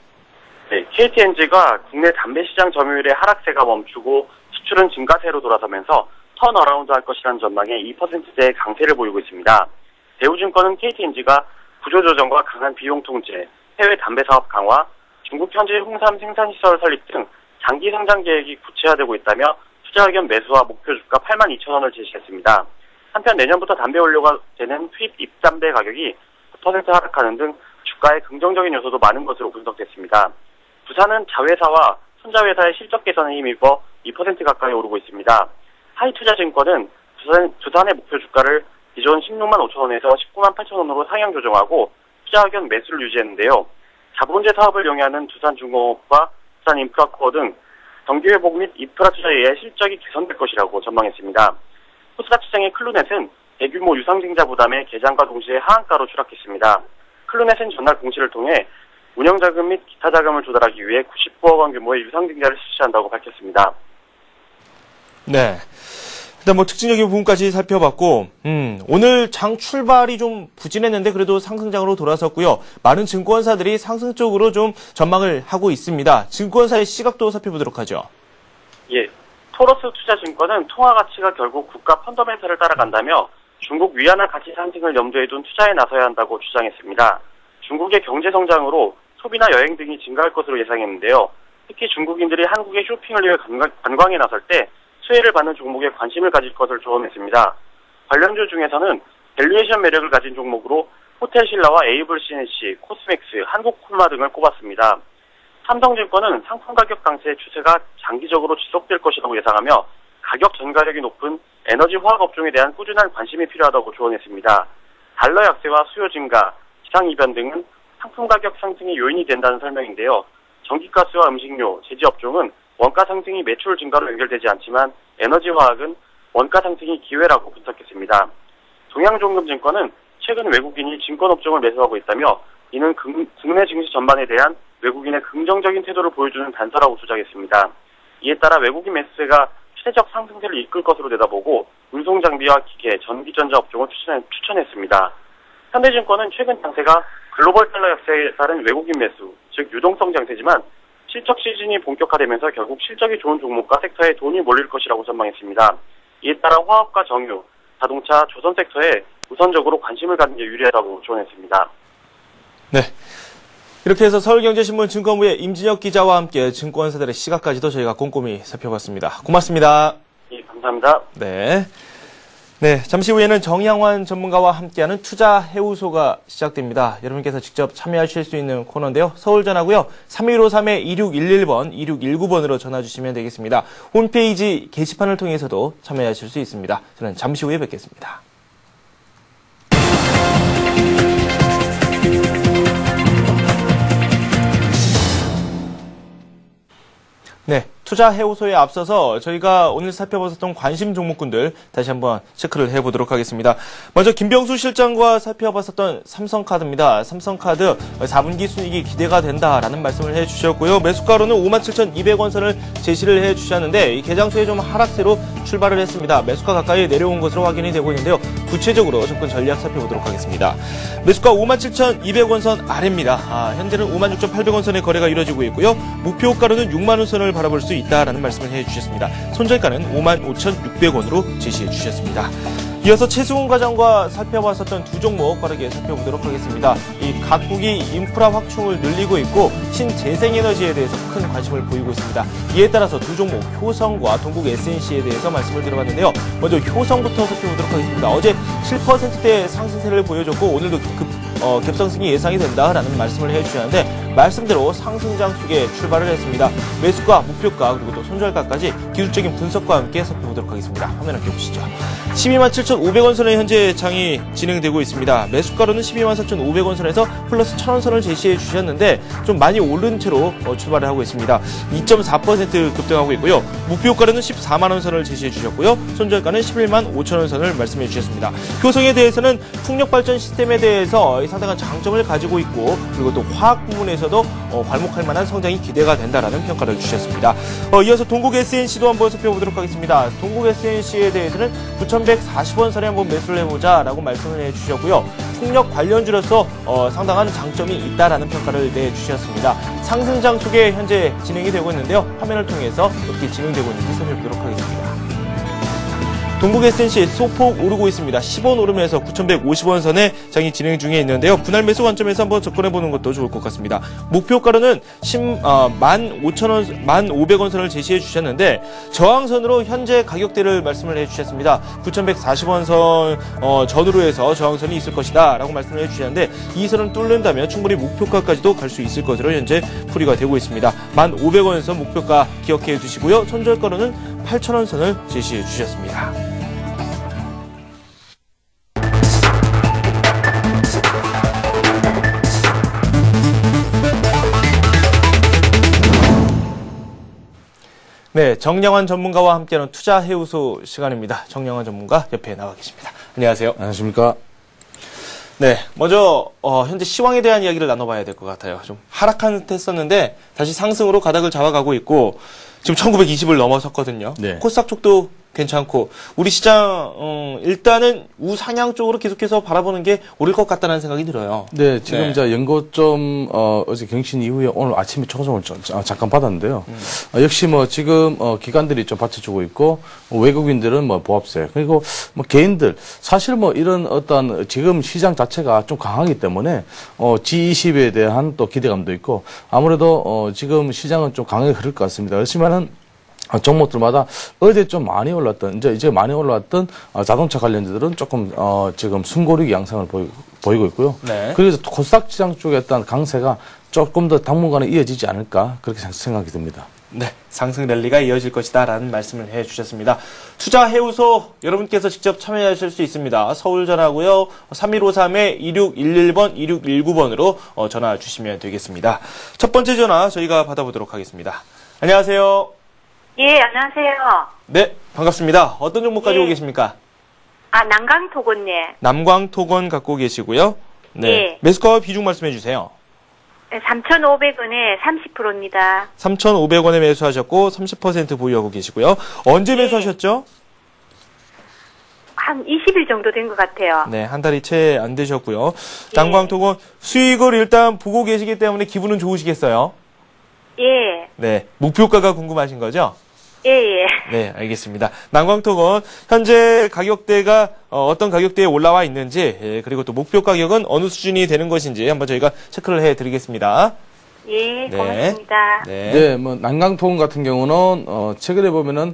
Speaker 3: 네, KTNG가 국내 담배 시장 점유율의 하락세가 멈추고 수출은 증가세로 돌아서면서 턴어라운드 할 것이라는 전망에 2%대의 강세를 보이고 있습니다. 대우증권은 KTNG가 구조조정과 강한 비용 통제, 해외 담배 사업 강화, 중국 현지 홍삼 생산시설 설립 등 장기 성장 계획이 구체화되고 있다며 투자 의견 매수와 목표 주가 82,000원을 제시했습니다. 한편 내년부터 담배 원료가 되는 투입 입담배 가격이 9% 하락하는 등 주가에 긍정적인 요소도 많은 것으로 분석됐습니다. 부산은 자회사와 손자회사의 실적 개선에 힘입어 2% 가까이 오르고 있습니다. 하이투자증권은 두산의 목표 주가를 기존 16만 5천원에서 19만 8천원으로 상향 조정하고 투자 의견 매수를 유지했는데요. 자본재 사업을 영위하는 두산중공업과 두산인프라코어 등 경기 회복 및 인프라 투자에 의해 실적이 개선될 것이라고 전망했습니다. 코스닥시장의 클루넷은 대규모 유상증자 부담에 개장과 동시에 하한가로 추락했습니다. 클루넷은 전날 공시를 통해 운영자금 및 기타 자금을 조달하기 위해 99억 원 규모의 유상증자를 실시한다고 밝혔습니다.
Speaker 1: 네. 일단 특징적인 부분까지 살펴봤고, 오늘 장 출발이 좀 부진했는데 그래도 상승장으로 돌아섰고요. 많은 증권사들이 상승 쪽으로 좀 전망을 하고 있습니다. 증권사의 시각도 살펴보도록 하죠.
Speaker 3: 예. 토러스 투자증권은 통화 가치가 결국 국가 펀더멘털을 따라간다며 중국 위안화 가치 상승을 염두에 둔 투자에 나서야 한다고 주장했습니다. 중국의 경제 성장으로 소비나 여행 등이 증가할 것으로 예상했는데요. 특히 중국인들이 한국의 쇼핑을 위해 관광에 나설 때 수혜를 받는 종목에 관심을 가질 것을 조언했습니다. 관련주 중에서는 밸류에이션 매력을 가진 종목으로 호텔신라와 에이블 CNC, 코스맥스, 한국콜마 등을 꼽았습니다. 삼성증권은 상품 가격 강세의 추세가 장기적으로 지속될 것이라고 예상하며 가격 전가력이 높은 에너지 화학 업종에 대한 꾸준한 관심이 필요하다고 조언했습니다. 달러 약세와 수요 증가, 시장 이변 등은 상품 가격 상승의 요인이 된다는 설명인데요. 전기가스와 음식료, 제지 업종은 원가 상승이 매출 증가로 연결되지 않지만 에너지 화학은 원가 상승이 기회라고 분석했습니다. 동양종금증권은 최근 외국인이 증권업종을 매수하고 있다며 이는 국내 증시 전반에 대한 외국인의 긍정적인 태도를 보여주는 단서라고 주장했습니다. 이에 따라 외국인 매수세가 최적 상승세를 이끌 것으로 내다보고 운송장비와 기계, 전기전자 업종을 추천했습니다. 현대증권은 최근 장세가 글로벌 달러 약세에 따른 외국인 매수, 즉 유동성 장세지만 실적 시즌이 본격화되면서 결국 실적이 좋은 종목과 섹터에 돈이 몰릴 것이라고 전망했습니다. 이에 따라 화학과 정유, 자동차, 조선 섹터에 우선적으로 관심을 갖는 게 유리하다고 조언했습니다.
Speaker 1: 네. 이렇게 해서 서울경제신문 증권부의 임진혁 기자와 함께 증권사들의 시각까지도 저희가 꼼꼼히 살펴봤습니다. 고맙습니다.
Speaker 3: 예, 감사합니다.
Speaker 1: 네. 네, 잠시 후에는 정양환 전문가와 함께하는 투자 해우소가 시작됩니다. 여러분께서 직접 참여하실 수 있는 코너인데요. 서울 전화고요. 3153-2611번, 2619번으로 전화 주시면 되겠습니다. 홈페이지 게시판을 통해서도 참여하실 수 있습니다. 저는 잠시 후에 뵙겠습니다. 네, 투자 해우소에 앞서서 저희가 오늘 살펴봤었던 관심 종목군들 다시 한번 체크를 해보도록 하겠습니다. 먼저 김병수 실장과 살펴봤었던 삼성카드입니다. 삼성카드 4분기 순이익이 기대가 된다라는 말씀을 해주셨고요. 매수가로는 57,200원 선을 제시를 해주셨는데 이 개장소에 좀 하락세로 출발을 했습니다. 매수가 가까이 내려온 것으로 확인이 되고 있는데요. 구체적으로 접근 전략 살펴보도록 하겠습니다. 매수가 57,200원 선 아래입니다. 현재는 56,800원 선의 거래가 이루어지고 있고요. 목표가로는 6만 원 선을 바라볼 수 있다라는 말씀을 해주셨습니다. 손절가는 55,600원으로 제시해 주셨습니다. 이어서 최승훈 과장과 살펴봤었던 두 종목 빠르게 살펴보도록 하겠습니다. 이 각국이 인프라 확충을 늘리고 있고 신재생에너지에 대해서 큰 관심을 보이고 있습니다. 이에 따라서 두 종목 효성과 동국 SNC에 대해서 말씀을 드려봤는데요. 먼저 효성부터 살펴보도록 하겠습니다. 어제 7%대 상승세를 보여줬고 오늘도 갭상승이 예상이 된다라는 말씀을 해주셨는데 말씀대로 상승장 속에 출발을 했습니다. 매수가, 목표가 그리고 또 손절가까지 기술적인 분석과 함께 살펴보도록 하겠습니다. 화면 함께 보시죠. 127,500원 선에 현재 장이 진행되고 있습니다. 매수가로는 124,500원 선에서 플러스 1,000원 선을 제시해 주셨는데 좀 많이 오른 채로 출발을 하고 있습니다. 2.4% 급등하고 있고요. 목표가로는 14만 원 선을 제시해 주셨고요. 손절가는 11만 5천원 선을 말씀해 주셨습니다. 효성에 대해서는 풍력발전 시스템에 대해서 상당한 장점을 가지고 있고 그리고 또 화학 부분에서도 괄목할 만한 성장이 기대가 된다라는 평가를 주셨습니다. 이어서 동국 SNC도 한번 살펴보도록 하겠습니다. 동국 SNC에 대해서는 9,140원 선에 한번 매수를 해보자라고 말씀을 해주셨고요. 풍력 관련주로서 상당한 장점이 있다라는 평가를 내주셨습니다. 상승장 속에 현재 진행이 되고 있는데요. 화면을 통해서 어떻게 진행되고 있는지 살펴보도록 하겠습니다. 동국 SNC 소폭 오르고 있습니다. 10원 오르면서 9,150원 선에 장이 진행 중에 있는데요. 분할 매수 관점에서 한번 접근해보는 것도 좋을 것 같습니다. 목표가로는 15,000원, 1,500원 선을 제시해 주셨는데 저항선으로 현재 가격대를 말씀을 해주셨습니다. 9,140원 선 전후로 해서 저항선이 있을 것이다 라고 말씀을 해주셨는데 이 선을 뚫는다면 충분히 목표가까지도 갈 수 있을 것으로 현재 풀이가 되고 있습니다. 1,500원 선 목표가 기억해 두시고요. 손절가로는 8,000원 선을 제시해 주셨습니다. 네, 정양환 전문가와 함께하는 투자 해우소 시간입니다. 정양환 전문가 옆에 나와 계십니다. 안녕하세요.
Speaker 4: 안녕하십니까.
Speaker 1: 네, 먼저 현재 시황에 대한 이야기를 나눠봐야 될 것 같아요. 좀 하락한 듯 했었는데 다시 상승으로 가닥을 잡아가고 지금 1920을 넘어섰거든요.
Speaker 4: 네.
Speaker 1: 코스닥 쪽도 괜찮고 우리 시장 일단은 우상향 쪽으로 계속해서 바라보는 게 옳을 것 같다는 생각이 들어요.
Speaker 4: 네, 지금 네. 연고점 어제 경신 이후에 오늘 아침에 초점을 잠깐 받았는데요. 역시 지금 기관들이 좀 받쳐주고 있고 외국인들은 보합세 그리고 개인들 사실 이런 어떤 지금 시장 자체가 좀 강하기 때문에 G20에 대한 또 기대감도 있고 아무래도 지금 시장은 좀 강하게 흐를 것 같습니다. 그렇지만은 종목들마다 어제 좀 많이 올랐던 이제 많이 올라왔던 자동차 관련주들은 조금 지금 숨고르기 양상을 보이고 있고요.
Speaker 1: 네.
Speaker 4: 그래서 코스닥 시장 쪽에 어떤 강세가 조금 더 당분간은 이어지지 않을까 그렇게 생각이 듭니다.
Speaker 1: 네, 상승 랠리가 이어질 것이다라는 말씀을 해주셨습니다. 투자 해우소 여러분께서 직접 참여하실 수 있습니다. 서울 전화고요. 3153-2611번, 2619번으로 전화 주시면 되겠습니다. 첫 번째 전화 저희가 받아보도록 하겠습니다. 안녕하세요.
Speaker 5: 예, 안녕하세요.
Speaker 1: 네, 반갑습니다. 어떤 종목 가지고 계십니까?
Speaker 5: 남광토건네.
Speaker 1: 남광토건 갖고 계시고요. 네,
Speaker 5: 예.
Speaker 1: 매수가 비중 말씀해 주세요.
Speaker 5: 3,500원에 30%입니다.
Speaker 1: 3,500원에 매수하셨고 30% 보유하고 계시고요. 언제 매수하셨죠?
Speaker 5: 한 20일 정도 된 것 같아요.
Speaker 1: 네, 한 달이 채 안 되셨고요. 남광토건 수익을 일단 보고 계시기 때문에 기분은 좋으시겠어요?
Speaker 5: 예.
Speaker 1: 네, 목표가가 궁금하신 거죠?
Speaker 5: 예, 예.
Speaker 1: 네, 알겠습니다. 남광토건 현재 가격대가 어떤 가격대에 올라와 있는지, 그리고 또 목표 가격은 어느 수준이 되는 것인지 한번 저희가 체크를 해드리겠습니다.
Speaker 5: 예,
Speaker 1: 네.
Speaker 5: 고맙습니다.
Speaker 1: 네,
Speaker 4: 뭐 남광토건 같은 경우는 최근에 보면은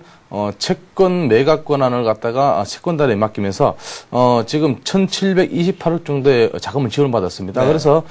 Speaker 4: 채권 매각 권한을 갖다가 채권단에 맡기면서 지금 1,728억 정도의 자금을 지원을 받았습니다.
Speaker 1: 네.
Speaker 4: 그래서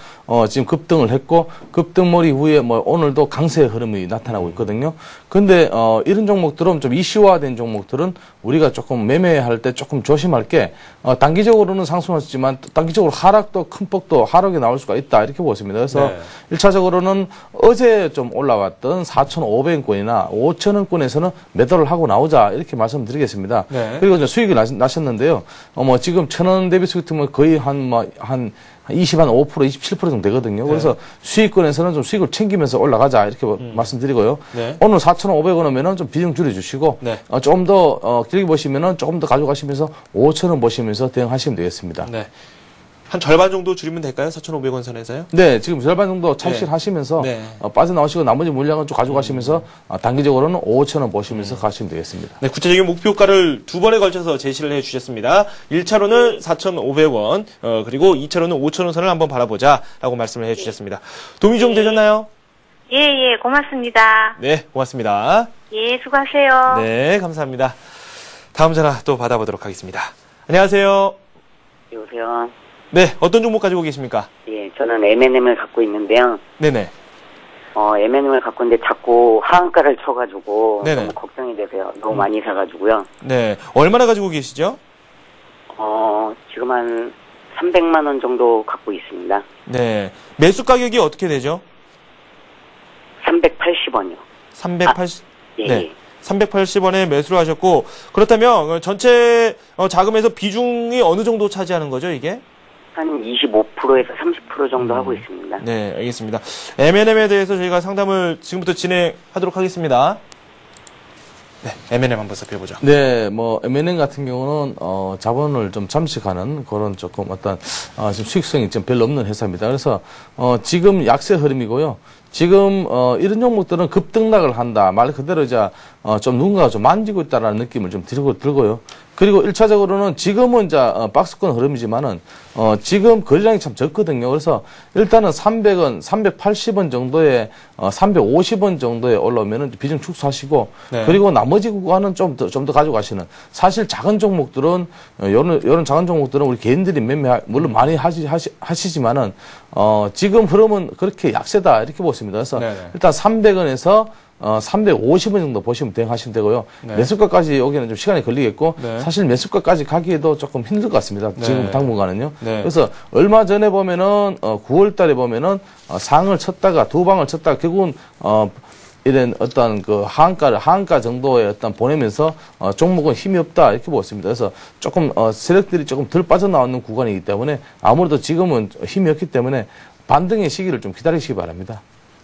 Speaker 4: 지금 급등을 했고 급등몰이 후에 뭐 오늘도 강세의 흐름이 나타나고 있거든요. 근데 이런 종목들은 좀 이슈화된 종목들은 우리가 조금 매매할 때 조금 조심할 게 단기적으로는 상승했지만 단기적으로 하락도 큰 폭도 하락이 나올 수가 있다 이렇게 보습니다. 그래서
Speaker 1: 네.
Speaker 4: 1차적으로는 어제 좀 올라왔던 4,500원권이나 5,000원권에서는 매도를 하고 나오자 이렇게 말씀드리겠습니다.
Speaker 1: 네.
Speaker 4: 그리고 이제 수익이 나셨는데요. 뭐 지금 1,000원 대비 수익 같으면 거의 한 5%, 27% 정도 되거든요. 그래서 수익권에서는 좀 수익을 챙기면서 올라가자 이렇게 말씀드리고요.
Speaker 1: 네.
Speaker 4: 오늘 4,500원이면은 좀 비중 줄여주시고
Speaker 1: 네.
Speaker 4: 좀 더 길게 보시면은 조금 더 가져가시면서 5,000원 보시면서 대응하시면 되겠습니다.
Speaker 1: 네. 한 절반 정도 줄이면 될까요? 4,500원 선에서요?
Speaker 4: 네, 지금 절반 정도 착실하시면서
Speaker 1: 네.
Speaker 4: 빠져나오시고 나머지 물량은 좀 가져가시면서 단기적으로는 5,000원 보시면서 가시면 되겠습니다.
Speaker 1: 네, 구체적인 목표가를 두 번에 걸쳐서 제시를 해주셨습니다. 1차로는 4,500원, 그리고 2차로는 5,000원 선을 한번 바라보자라고 말씀을 해주셨습니다. 도움이 좀 되셨나요?
Speaker 5: 예, 예, 고맙습니다.
Speaker 1: 네, 고맙습니다.
Speaker 5: 예, 수고하세요.
Speaker 1: 네, 감사합니다. 다음 전화 또 받아보도록 하겠습니다. 안녕하세요.
Speaker 6: 여보세요.
Speaker 1: 네, 어떤 종목 가지고 계십니까?
Speaker 6: 예, 저는 M&M을 갖고 있는데요.
Speaker 1: 네네.
Speaker 6: M&M을 갖고 있는데 자꾸 하한가를 쳐가지고
Speaker 1: 네네.
Speaker 6: 너무 걱정이 되세요. 너무 많이 사가지고요.
Speaker 1: 네, 얼마나 가지고 계시죠?
Speaker 6: 지금 한 300만 원 정도 갖고 있습니다.
Speaker 1: 네, 매수 가격이 어떻게 되죠?
Speaker 6: 380원이요.
Speaker 1: 380.
Speaker 6: 예,
Speaker 1: 네.
Speaker 6: 예.
Speaker 1: 380원에 매수를 하셨고, 그렇다면 전체 자금에서 비중이 어느 정도 차지하는 거죠, 이게?
Speaker 6: 한 25%에서 30% 정도 하고 있습니다.
Speaker 1: 네, 알겠습니다. M&M에 대해서 저희가 상담을 지금부터 진행하도록 하겠습니다. 네, M&M 한번 살펴보죠.
Speaker 4: 네, 뭐 M&M 같은 경우는 자본을 좀 잠식하는 그런 조금 어떤 지금 수익성이 좀 별로 없는 회사입니다. 그래서 지금 약세 흐름이고요. 지금 이런 종목들은 급등락을 한다. 말 그대로 이제 좀 누군가가 좀 만지고 있다라는 느낌을 좀 들고요. 그리고 1차적으로는 지금은 이제 박스권 흐름이지만은 지금 거래량이 참 적거든요. 그래서 일단은 300원, 380원 정도에 350원 정도에 올라오면은 비중 축소하시고
Speaker 1: 네.
Speaker 4: 그리고 나머지 구간은 좀 더 가져가시는. 사실 작은 종목들은 요런 작은 종목들은 우리 개인들이 매매 물론 많이 하시지만은 지금 흐름은 그렇게 약세다 이렇게 보십니다. 그래서
Speaker 1: 네네.
Speaker 4: 일단 300원에서 350원 정도 보시면 대응하시면 되고요.
Speaker 1: 네.
Speaker 4: 매수가까지 오기에는 좀 시간이 걸리겠고
Speaker 1: 네.
Speaker 4: 사실 매수가까지 가기에도 조금 힘들 것 같습니다.
Speaker 1: 네.
Speaker 4: 지금 당분간은요.
Speaker 1: 네.
Speaker 4: 그래서 얼마 전에 보면은 9월 달에 보면은 상을 쳤다가 두 방을 쳤다가 결국은 이런 어떤 그 하한가 정도의 어떤 보내면서 종목은 힘이 없다 이렇게 보습니다. 그래서 조금 세력들이 조금 덜 빠져나오는 구간이기 때문에 아무래도 지금은 힘이 없기 때문에 반등의 시기를 좀 기다리시기 바랍니다.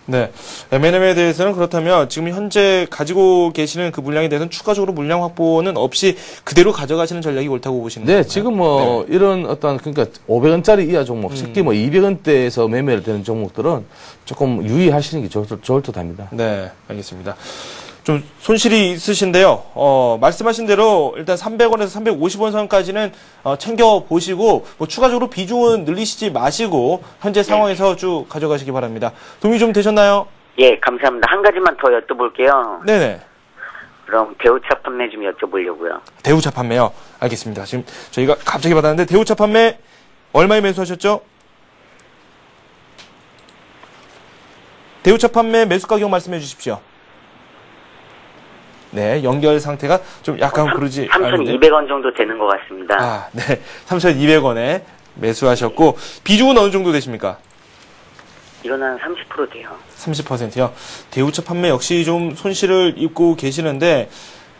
Speaker 1: 네. M&M에 대해서는 그렇다면 지금 현재 가지고 계시는 그 물량에 대해서는 추가적으로 물량 확보는 없이 그대로 가져가시는 전략이 옳다고 보시는
Speaker 4: 네,
Speaker 1: 건가요?
Speaker 4: 지금 뭐 이런 어떤 그러니까 500원짜리 이하 종목, 특히 뭐 200원대에서 매매를 되는 종목들은 조금 유의하시는 게 좋을 듯합니다.
Speaker 1: 네, 알겠습니다. 좀 손실이 있으신데요. 말씀하신 대로 일단 300원에서 350원 선까지는 챙겨 보시고 뭐 추가적으로 비중은 늘리시지 마시고 현재 상황에서 쭉 가져가시기 바랍니다. 도움이 좀 되셨나요?
Speaker 6: 예, 감사합니다. 한 가지만 더 여쭤볼게요.
Speaker 1: 네네.
Speaker 6: 그럼 대우차 판매 좀 여쭤보려고요.
Speaker 1: 대우차 판매요. 알겠습니다. 지금 저희가 갑자기 받았는데 대우차 판매 얼마에 매수하셨죠? 대우차 판매 매수 가격 말씀해 주십시오. 네, 연결 상태가 좀 약간 그러지 않은데.
Speaker 6: 3,200원 정도 되는 것 같습니다.
Speaker 1: 아, 네. 3,200원에 매수하셨고, 비중은 어느 정도 되십니까?
Speaker 6: 이건 한 30% 돼요.
Speaker 1: 30%요. 대우차 판매 역시 좀 손실을 입고 계시는데,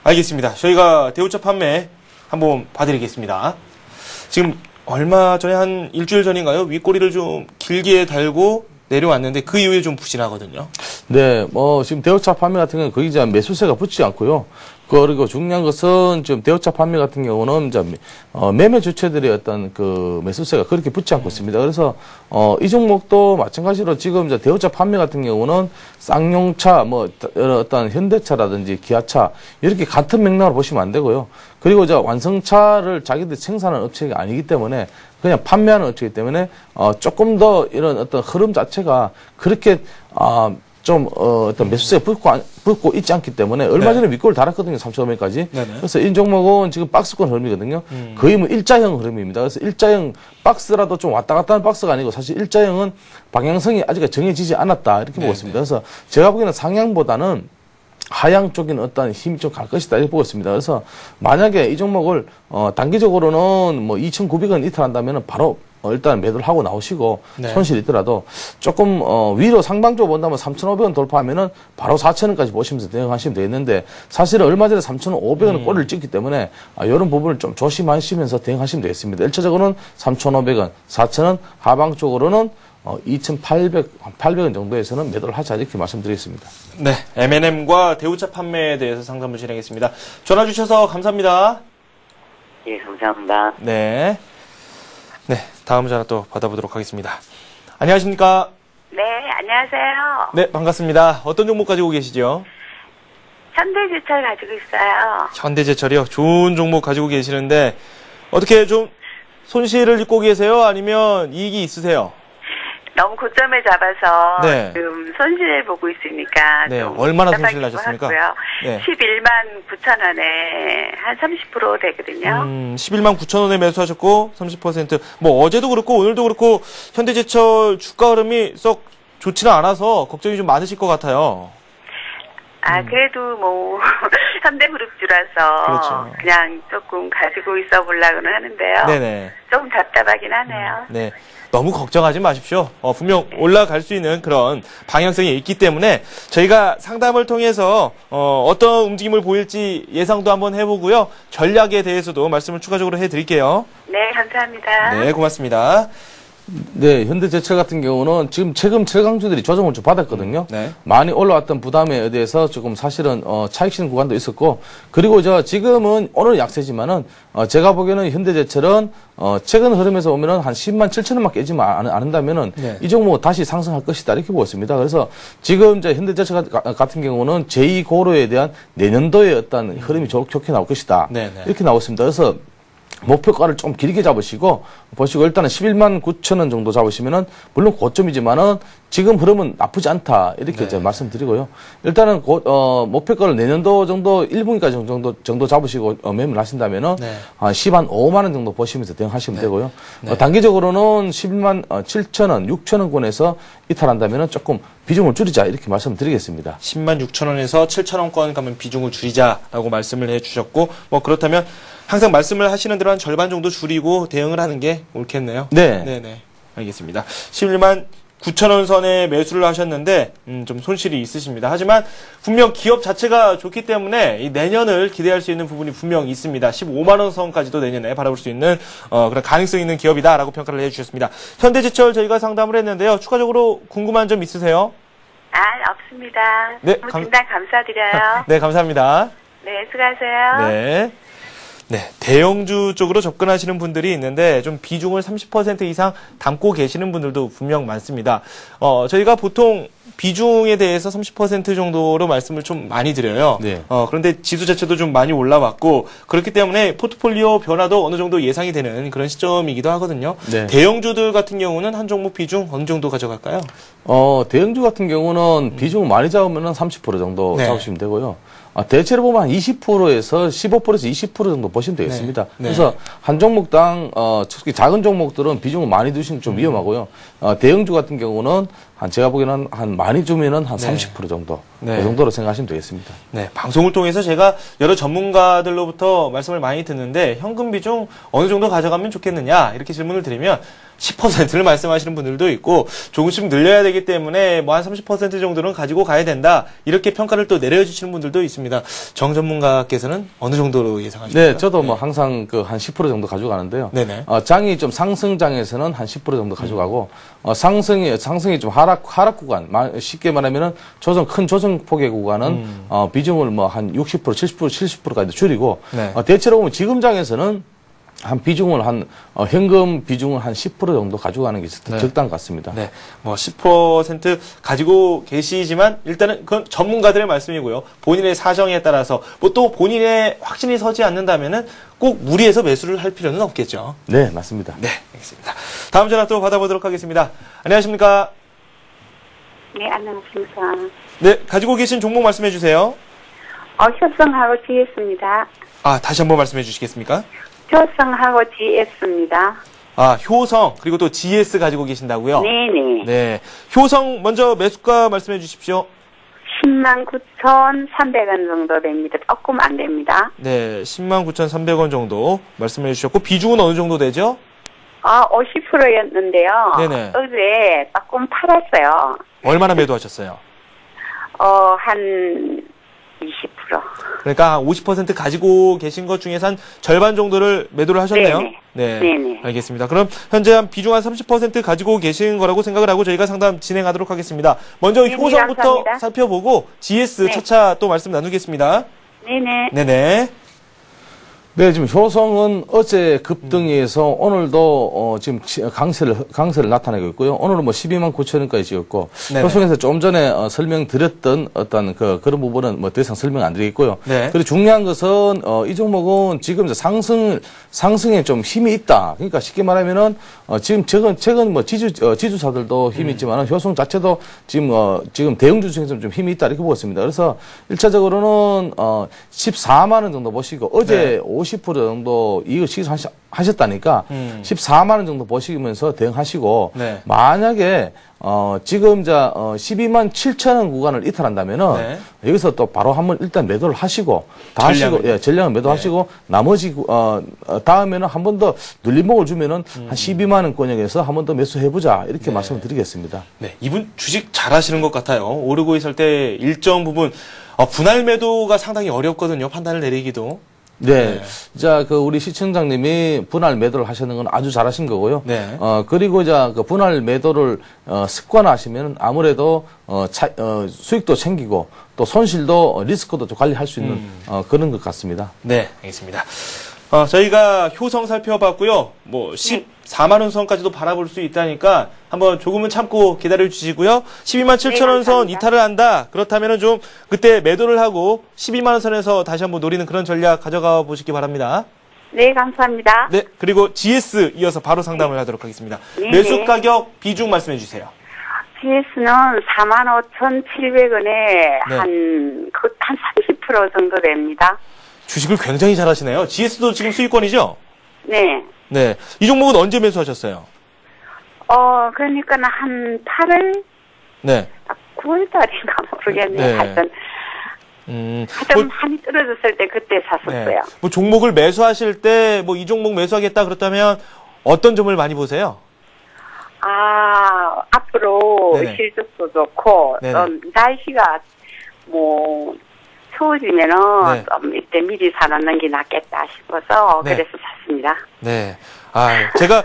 Speaker 1: 알겠습니다. 저희가 대우차 판매 한번 봐드리겠습니다. 지금 얼마 전에 한 일주일 전인가요? 윗꼬리를 좀 길게 달고 내려왔는데 그 이후에 좀 부진하거든요.
Speaker 4: 네, 지금 대우차 판매 같은 경우는 거의 이제 매수세가 붙지 않고요. 그리고 중요한 것은 지금 대우차 판매 같은 경우는 이제 매매 주체들의 어떤 그 매수세가 그렇게 붙지 않고 있습니다. 그래서 이 종목도 마찬가지로 지금 이제 대우차 판매 같은 경우는 쌍용차, 어떤 현대차라든지 기아차 이렇게 같은 맥락으로 보시면 안 되고요. 그리고 이제 완성차를 자기들이 생산하는 업체가 아니기 때문에 그냥 판매하는 업체이기 때문에 조금 더 이런 어떤 흐름 자체가 그렇게 어떤 매수세가 붙고 있지 않기 때문에 얼마 전에 윗골을 달았거든요. 3,500까지. 그래서 이 종목은 지금 박스권 흐름이거든요. 거의 뭐 일자형 흐름입니다. 그래서 일자형 박스라도 좀 왔다 갔다 하는 박스가 아니고 사실 일자형은 방향성이 아직 정해지지 않았다. 이렇게 보고 있습니다. 그래서 제가 보기에는 상향보다는 하향 쪽에는 어떤 힘이 좀 갈 것이다 이렇게 보고 있습니다. 그래서 만약에 이 종목을 단기적으로는 뭐 2,900원 이탈한다면은 바로 일단 매도를 하고 나오시고 손실이 있더라도 조금 위로 상방적으로 본다면 3,500원 돌파하면은 바로 4,000원까지 보시면서 대응하시면 되겠는데 사실은 얼마 전에 3,500원 꼬리를 찍기 때문에 이런 부분을 좀 조심하시면서 대응하시면 되겠습니다. 1차적으로는 3,500원, 4,000원, 하방 쪽으로는 2,800원 정도에서는 매도를 하자 이렇게 말씀드리겠습니다.
Speaker 1: 네, M&M과 대우차 판매에 대해서 상담을 진행했습니다. 전화 주셔서 감사합니다.
Speaker 6: 예, 감사합니다.
Speaker 1: 네. 네, 다음 전화 또 받아보도록 하겠습니다. 안녕하십니까?
Speaker 5: 네, 안녕하세요.
Speaker 1: 네, 반갑습니다. 어떤 종목 가지고 계시죠?
Speaker 5: 현대제철 가지고 있어요.
Speaker 1: 현대제철이요? 좋은 종목 가지고 계시는데 어떻게 좀 손실을 입고 계세요? 아니면 이익이 있으세요?
Speaker 5: 너무 고점에 잡아서
Speaker 1: 네.
Speaker 5: 지금 손실 보고 있으니까
Speaker 1: 네,
Speaker 5: 좀
Speaker 1: 얼마나 손실
Speaker 5: 답답하기도
Speaker 1: 나셨습니까?
Speaker 5: 하고요.
Speaker 1: 네.
Speaker 5: 11만 9천 원에 한 30% 되거든요.
Speaker 1: 11만 9천 원에 매수하셨고 30%. 뭐 어제도 그렇고 오늘도 그렇고 현대제철 주가 흐름이 썩 좋지는 않아서 걱정이 좀 많으실 것 같아요.
Speaker 5: 그래도 뭐 현대그룹주라서
Speaker 1: 그렇죠.
Speaker 5: 그냥 조금 가지고 있어 보려고는 하는데요.
Speaker 1: 네네.
Speaker 5: 조금 답답하긴 하네요.
Speaker 1: 네. 너무 걱정하지 마십시오. 분명 올라갈 수 있는 그런 방향성이 있기 때문에 저희가 상담을 통해서 어떤 움직임을 보일지 예상도 한번 해보고요. 전략에 대해서도 말씀을 추가적으로 해드릴게요.
Speaker 5: 네, 감사합니다.
Speaker 1: 네, 고맙습니다.
Speaker 4: 네, 현대제철 같은 경우는 지금 최근 최강주들이 조정을 좀 받았거든요.
Speaker 1: 네.
Speaker 4: 많이 올라왔던 부담에 의해서 조금 사실은 차익 실현 구간도 있었고, 그리고 지금은 오늘 약세지만은 제가 보기에는 현대제철은 최근 흐름에서 보면은 한 10만 7천 원만 깨지만 않는다면은 이 종목 다시 상승할 것이다 이렇게 보고 있습니다. 그래서 지금 이제 현대제철 같은 경우는 제2고로에 대한 내년도에 어떤 흐름이 좋게 나올 것이다 이렇게 나오고 있습니다. 그래서 목표가를 좀 길게 잡으시고 보시고 일단은 11만 9천 원 정도 잡으시면은 물론 고점이지만은 지금 흐름은 나쁘지 않다 이렇게 이제 말씀드리고요. 일단은 목표가를 내년도 정도 1분기까지 정도 잡으시고 매매를 하신다면은 한 10만 5만 원 정도 보시면서 대응하시면 되고요. 단기적으로는 11만 7천 원, 6천 원권에서 이탈한다면은 조금 비중을 줄이자 이렇게 말씀드리겠습니다.
Speaker 1: 10만 6천 원에서 7천 원권 가면 비중을 줄이자라고 말씀을 해주셨고 뭐 그렇다면 항상 말씀을 하시는 대로 한 절반 정도 줄이고 대응을 하는 게 옳겠네요.
Speaker 4: 네.
Speaker 1: 네네. 알겠습니다. 11만 9천 원 선에 매수를 하셨는데 좀 손실이 있으십니다. 하지만 분명 기업 자체가 좋기 때문에 이 내년을 기대할 수 있는 부분이 분명 있습니다. 15만 원 선까지도 내년에 바라볼 수 있는 그런 가능성 있는 기업이다라고 평가를 해주셨습니다. 현대제철 저희가 상담을 했는데요. 추가적으로 궁금한 점 있으세요?
Speaker 5: 없습니다.
Speaker 1: 네,
Speaker 5: 진단 감사드려요.
Speaker 1: 네, 감사합니다.
Speaker 5: 네, 수고하세요.
Speaker 1: 네. 네, 대형주 쪽으로 접근하시는 분들이 있는데 좀 비중을 30% 이상 담고 계시는 분들도 분명 많습니다. 저희가 보통 비중에 대해서 30% 정도로 말씀을 좀 많이 드려요.
Speaker 4: 네.
Speaker 1: 그런데 지수 자체도 좀 많이 올라왔고 그렇기 때문에 포트폴리오 변화도 어느 정도 예상이 되는 그런 시점이기도 하거든요.
Speaker 4: 네.
Speaker 1: 대형주들 같은 경우는 한 종목 비중 어느 정도 가져갈까요?
Speaker 4: 대형주 같은 경우는 비중을 많이 잡으면 30% 정도 잡으시면 되고요. 대체로 보면 한 20%에서 15%에서 20% 정도 보시면 되겠습니다. 그래서 한 종목당 특히 작은 종목들은 비중을 많이 두시는 좀 위험하고요. 대형주 같은 경우는 제가 보기에는 한 많이 주면은 한 30% 정도.
Speaker 1: 네.
Speaker 4: 그 정도로 생각하시면 되겠습니다.
Speaker 1: 네, 방송을 통해서 제가 여러 전문가들로부터 말씀을 많이 듣는데 현금 비중 어느 정도 가져가면 좋겠느냐 이렇게 질문을 드리면 10%를 말씀하시는 분들도 있고 조금씩 늘려야 되기 때문에 뭐 한 30% 정도는 가지고 가야 된다 이렇게 평가를 또 내려주시는 분들도 있습니다. 정 전문가께서는 어느 정도로 예상하십니까?
Speaker 4: 네, 저도 뭐 항상 그 한 10% 정도 가져가는데요.
Speaker 1: 네네.
Speaker 4: 장이 좀 상승장에서는 한 10% 정도 가져가고 상승이 좀 하락 구간 쉽게 말하면은 큰 조정폭의 구간은 비중을 뭐 한 60% 70%까지 줄이고
Speaker 1: 네.
Speaker 4: 대체로 보면 지금 장에서는 한 비중을 현금 비중을 한 10% 정도 가져가는 게 적당한 것 같습니다.
Speaker 1: 네, 뭐 10% 가지고 계시지만 일단은 그건 전문가들의 말씀이고요. 본인의 사정에 따라서 뭐 또 본인의 확신이 서지 않는다면은 꼭 무리해서 매수를 할 필요는 없겠죠.
Speaker 4: 네, 맞습니다.
Speaker 1: 네, 알겠습니다. 다음 전화 또 받아보도록 하겠습니다. 안녕하십니까?
Speaker 5: 네, 안녕하십니까.
Speaker 1: 네, 가지고 계신 종목 말씀해 주세요.
Speaker 5: 효성하고 GS입니다.
Speaker 1: 다시 한번 말씀해 주시겠습니까?
Speaker 5: 효성하고 GS입니다.
Speaker 1: 효성 그리고 또 GS 가지고 계신다고요?
Speaker 5: 네네.
Speaker 1: 네, 효성 먼저 매수가 말씀해 주십시오.
Speaker 5: 109,300원 정도 됩니다. 조금 안 됩니다.
Speaker 1: 네, 109,300원 정도 말씀해 주셨고 비중은 어느 정도 되죠?
Speaker 5: 50%였는데요.
Speaker 1: 네네.
Speaker 5: 어제 조금 팔았어요.
Speaker 1: 얼마나 매도하셨어요?
Speaker 5: 한 20%.
Speaker 1: 그러니까 한 50% 가지고 계신 것 중에서 한 절반 정도를 매도를 하셨네요.
Speaker 5: 네네.
Speaker 1: 네.
Speaker 5: 네네.
Speaker 1: 알겠습니다. 그럼 현재 한 비중 한 30% 가지고 계신 거라고 생각을 하고 저희가 상담 진행하도록 하겠습니다. 먼저
Speaker 5: 네네,
Speaker 1: 효성부터
Speaker 5: 감사합니다.
Speaker 1: 살펴보고 GS
Speaker 5: 네.
Speaker 1: 차차 또 말씀 나누겠습니다.
Speaker 5: 네네.
Speaker 1: 네네.
Speaker 4: 네, 지금 효성은 어제 급등해서 오늘도 지금 강세를 나타내고 있고요. 오늘은 뭐 129,000원까지 찍었고
Speaker 1: 네네.
Speaker 4: 효성에서 좀 전에 설명드렸던 어떤 그런 부분은 뭐 더 이상 설명 안 드리겠고요.
Speaker 1: 네.
Speaker 4: 그리고 중요한 것은 이 종목은 지금 이제 상승에 좀 힘이 있다. 그러니까 쉽게 말하면은 지금 최근 뭐 지주사들도 힘이 있지만 효성 자체도 지금 대형주 중에서 좀 힘이 있다 이렇게 보고 있습니다. 그래서 1차적으로는 14만 원 정도 보시고 어제
Speaker 1: 네.
Speaker 4: 50% 정도 이익을 하셨다니까 14만 원 정도 보시면서 대응하시고
Speaker 1: 네.
Speaker 4: 만약에 지금 12만 7천 원 구간을 이탈한다면은
Speaker 1: 네.
Speaker 4: 여기서 또 바로 한번 일단 매도를 하시고 전량을 매도하시고
Speaker 1: 네.
Speaker 4: 나머지 다음에는 한 번 더 눌림목을 주면은 한 12만 원권역에서 한 번 더 매수해 보자 이렇게
Speaker 1: 네.
Speaker 4: 말씀을 드리겠습니다.
Speaker 1: 네, 이분 주식 잘하시는 것 같아요. 오르고 있을 때 일정 부분 분할 매도가 상당히 어렵거든요. 판단을 내리기도.
Speaker 4: 네. 자, 우리 시청장님이 분할 매도를 하시는 건 아주 잘하신 거고요.
Speaker 1: 네.
Speaker 4: 그리고 그 분할 매도를, 습관화하시면 아무래도, 수익도 챙기고 또 손실도 리스크도 좀 관리할 수 있는, 그런 것 같습니다.
Speaker 1: 네, 알겠습니다. 저희가 효성 살펴봤고요. 뭐 14만 원 선까지도 바라볼 수 있다니까 한번 조금은 참고 기다려 주시고요. 12만 7천 원 선 이탈을 한다. 그렇다면은 좀 그때 매도를 하고 12만 원 선에서 다시 한번 노리는 그런 전략 가져가 보시기 바랍니다.
Speaker 5: 네, 감사합니다.
Speaker 1: 네, 그리고 GS 이어서 바로 상담을 하도록 하겠습니다.
Speaker 5: 네.
Speaker 1: 매수 가격 비중 말씀해 주세요.
Speaker 5: GS는 45,700원에 한 30% 정도 됩니다.
Speaker 1: 주식을 굉장히 잘하시네요. GS도 지금 수익권이죠?
Speaker 5: 네.
Speaker 1: 네. 이 종목은 언제 매수하셨어요?
Speaker 5: 그러니까 한 8월?
Speaker 1: 네.
Speaker 5: 9월달인가 모르겠네요.
Speaker 1: 네.
Speaker 5: 하여튼 많이 떨어졌을 때 그때 샀었어요.
Speaker 1: 네. 뭐 종목을 매수하실 때 뭐 이 종목 매수하겠다 그렇다면 어떤 점을 많이 보세요?
Speaker 5: 앞으로
Speaker 1: 네네.
Speaker 5: 실적도 좋고, 날씨가 추워지면은
Speaker 1: 네.
Speaker 5: 좀 이때 미리 사놓는 게 낫겠다 싶어서
Speaker 1: 네.
Speaker 5: 그래서 샀습니다.
Speaker 1: 네. 제가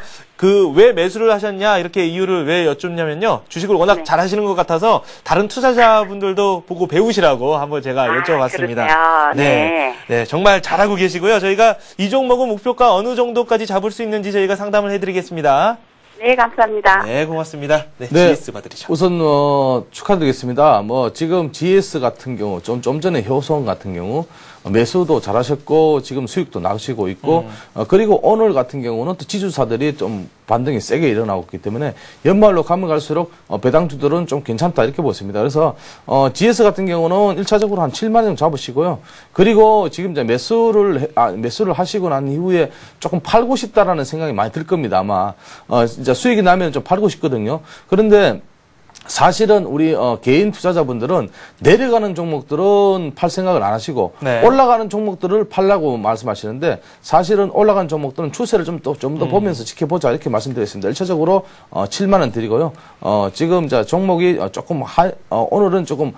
Speaker 1: 왜 매수를 하셨냐 이렇게 이유를 왜 여쭙냐면요. 주식을 워낙 잘하시는 것 같아서 다른 투자자분들도 보고 배우시라고 한번 제가 여쭤봤습니다.
Speaker 5: 그러세요. 네.
Speaker 1: 네, 정말 잘하고 계시고요. 저희가 이 종목은 목표가 어느 정도까지 잡을 수 있는지 저희가 상담을 해드리겠습니다.
Speaker 5: 네, 감사합니다.
Speaker 1: 네, 고맙습니다. 네,
Speaker 4: 네.
Speaker 1: GS 받으시죠.
Speaker 4: 우선 축하드리겠습니다. 지금 GS 같은 경우 좀 전에 효성 같은 경우 매수도 잘하셨고 지금 수익도 나시고 있고 그리고 오늘 같은 경우는 또 지주사들이 좀 반등이 세게 일어나고 있기 때문에 연말로 가면 갈수록 배당주들은 좀 괜찮다 이렇게 보습니다. 그래서 GS 같은 경우는 1차적으로 한 7만 원 정도 잡으시고요. 그리고 지금 이제 매수를 하시고 난 이후에 조금 팔고 싶다라는 생각이 많이 들 겁니다. 아마 이제 수익이 나면 좀 팔고 싶거든요. 그런데 사실은 우리 개인 투자자분들은 내려가는 종목들은 팔 생각을 안 하시고
Speaker 1: 네.
Speaker 4: 올라가는 종목들을 팔라고 말씀하시는데 사실은 올라가는 종목들은 추세를 좀 더 보면서 지켜보자 이렇게 말씀드렸습니다. 1차적으로 7만 원 드리고요. 지금 종목이 조금 오늘은 조금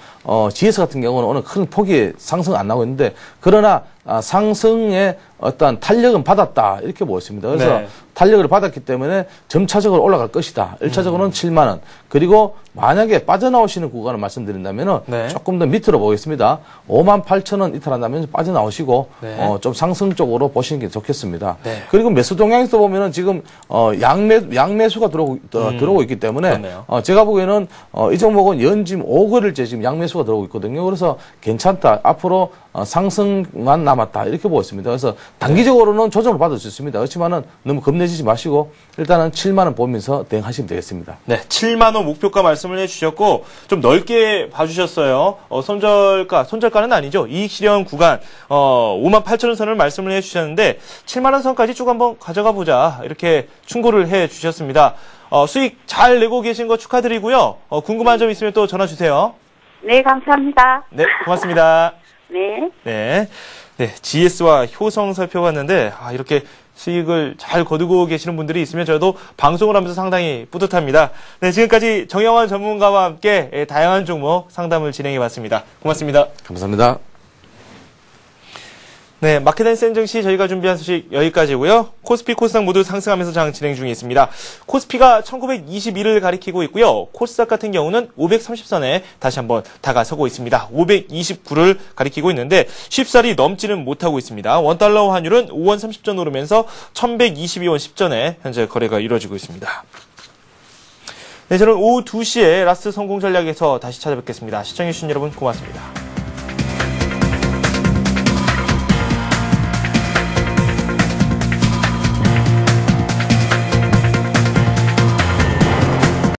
Speaker 4: GS 같은 경우는 오늘 큰 폭이 상승 안 나오고 있는데 그러나 상승의 어떤 탄력은 받았다 이렇게 보였습니다. 그래서
Speaker 1: 네.
Speaker 4: 탄력을 받았기 때문에 점차적으로 올라갈 것이다. 1차적으로는 7만 원. 그리고 만약에 빠져나오시는 구간을 말씀드린다면
Speaker 1: 네.
Speaker 4: 조금 더 밑으로 보겠습니다. 5만 8천 원 이탈한다면 빠져나오시고
Speaker 1: 네.
Speaker 4: 좀 상승 쪽으로 보시는 게 좋겠습니다.
Speaker 1: 네.
Speaker 4: 그리고 매수 동향에서 보면은 지금 양매수가 들어오고 있기 때문에 제가 보기에는 이 종목은 연짐 5거래일째 지금 양매수가 들어오고 있거든요. 그래서 괜찮다. 앞으로 상승만 남았다. 이렇게 보고 있습니다. 그래서 단기적으로는 조정을 받을 수 있습니다. 그렇지만은 너무 겁내지지 마시고 일단은 7만 원 보면서 대응하시면 되겠습니다.
Speaker 1: 네, 7만 원 목표가 말씀을 해주셨고 좀 넓게 봐주셨어요. 손절가는 아니죠. 이익 실현 구간 5만 8천 원 선을 말씀을 해주셨는데 7만 원 선까지 쭉 한번 가져가 보자 이렇게 충고를 해주셨습니다. 수익 잘 내고 계신 거 축하드리고요. 궁금한 점 있으면 또 전화 주세요.
Speaker 5: 네, 감사합니다.
Speaker 1: 네, 고맙습니다.
Speaker 5: 네.
Speaker 1: 네, GS와 효성 살펴봤는데 이렇게 수익을 잘 거두고 계시는 분들이 있으면 저도 방송을 하면서 상당히 뿌듯합니다. 네, 지금까지 정영환 전문가와 함께 다양한 종목 상담을 진행해봤습니다. 고맙습니다.
Speaker 4: 감사합니다.
Speaker 1: 네, 마켓앤 센증시 저희가 준비한 소식 여기까지고요. 코스피, 코스닥 모두 상승하면서 장 진행 중에 있습니다. 코스피가 1921을 가리키고 있고요. 코스닥 같은 경우는 530선에 다시 한번 다가서고 있습니다. 529를 가리키고 있는데 쉽사리 넘지는 못하고 있습니다. 원달러 환율은 5원 30전 오르면서 1122원 10전에 현재 거래가 이루어지고 있습니다. 네, 저는 오후 2시에 라스트 성공 전략에서 다시 찾아뵙겠습니다. 시청해주신 여러분 고맙습니다.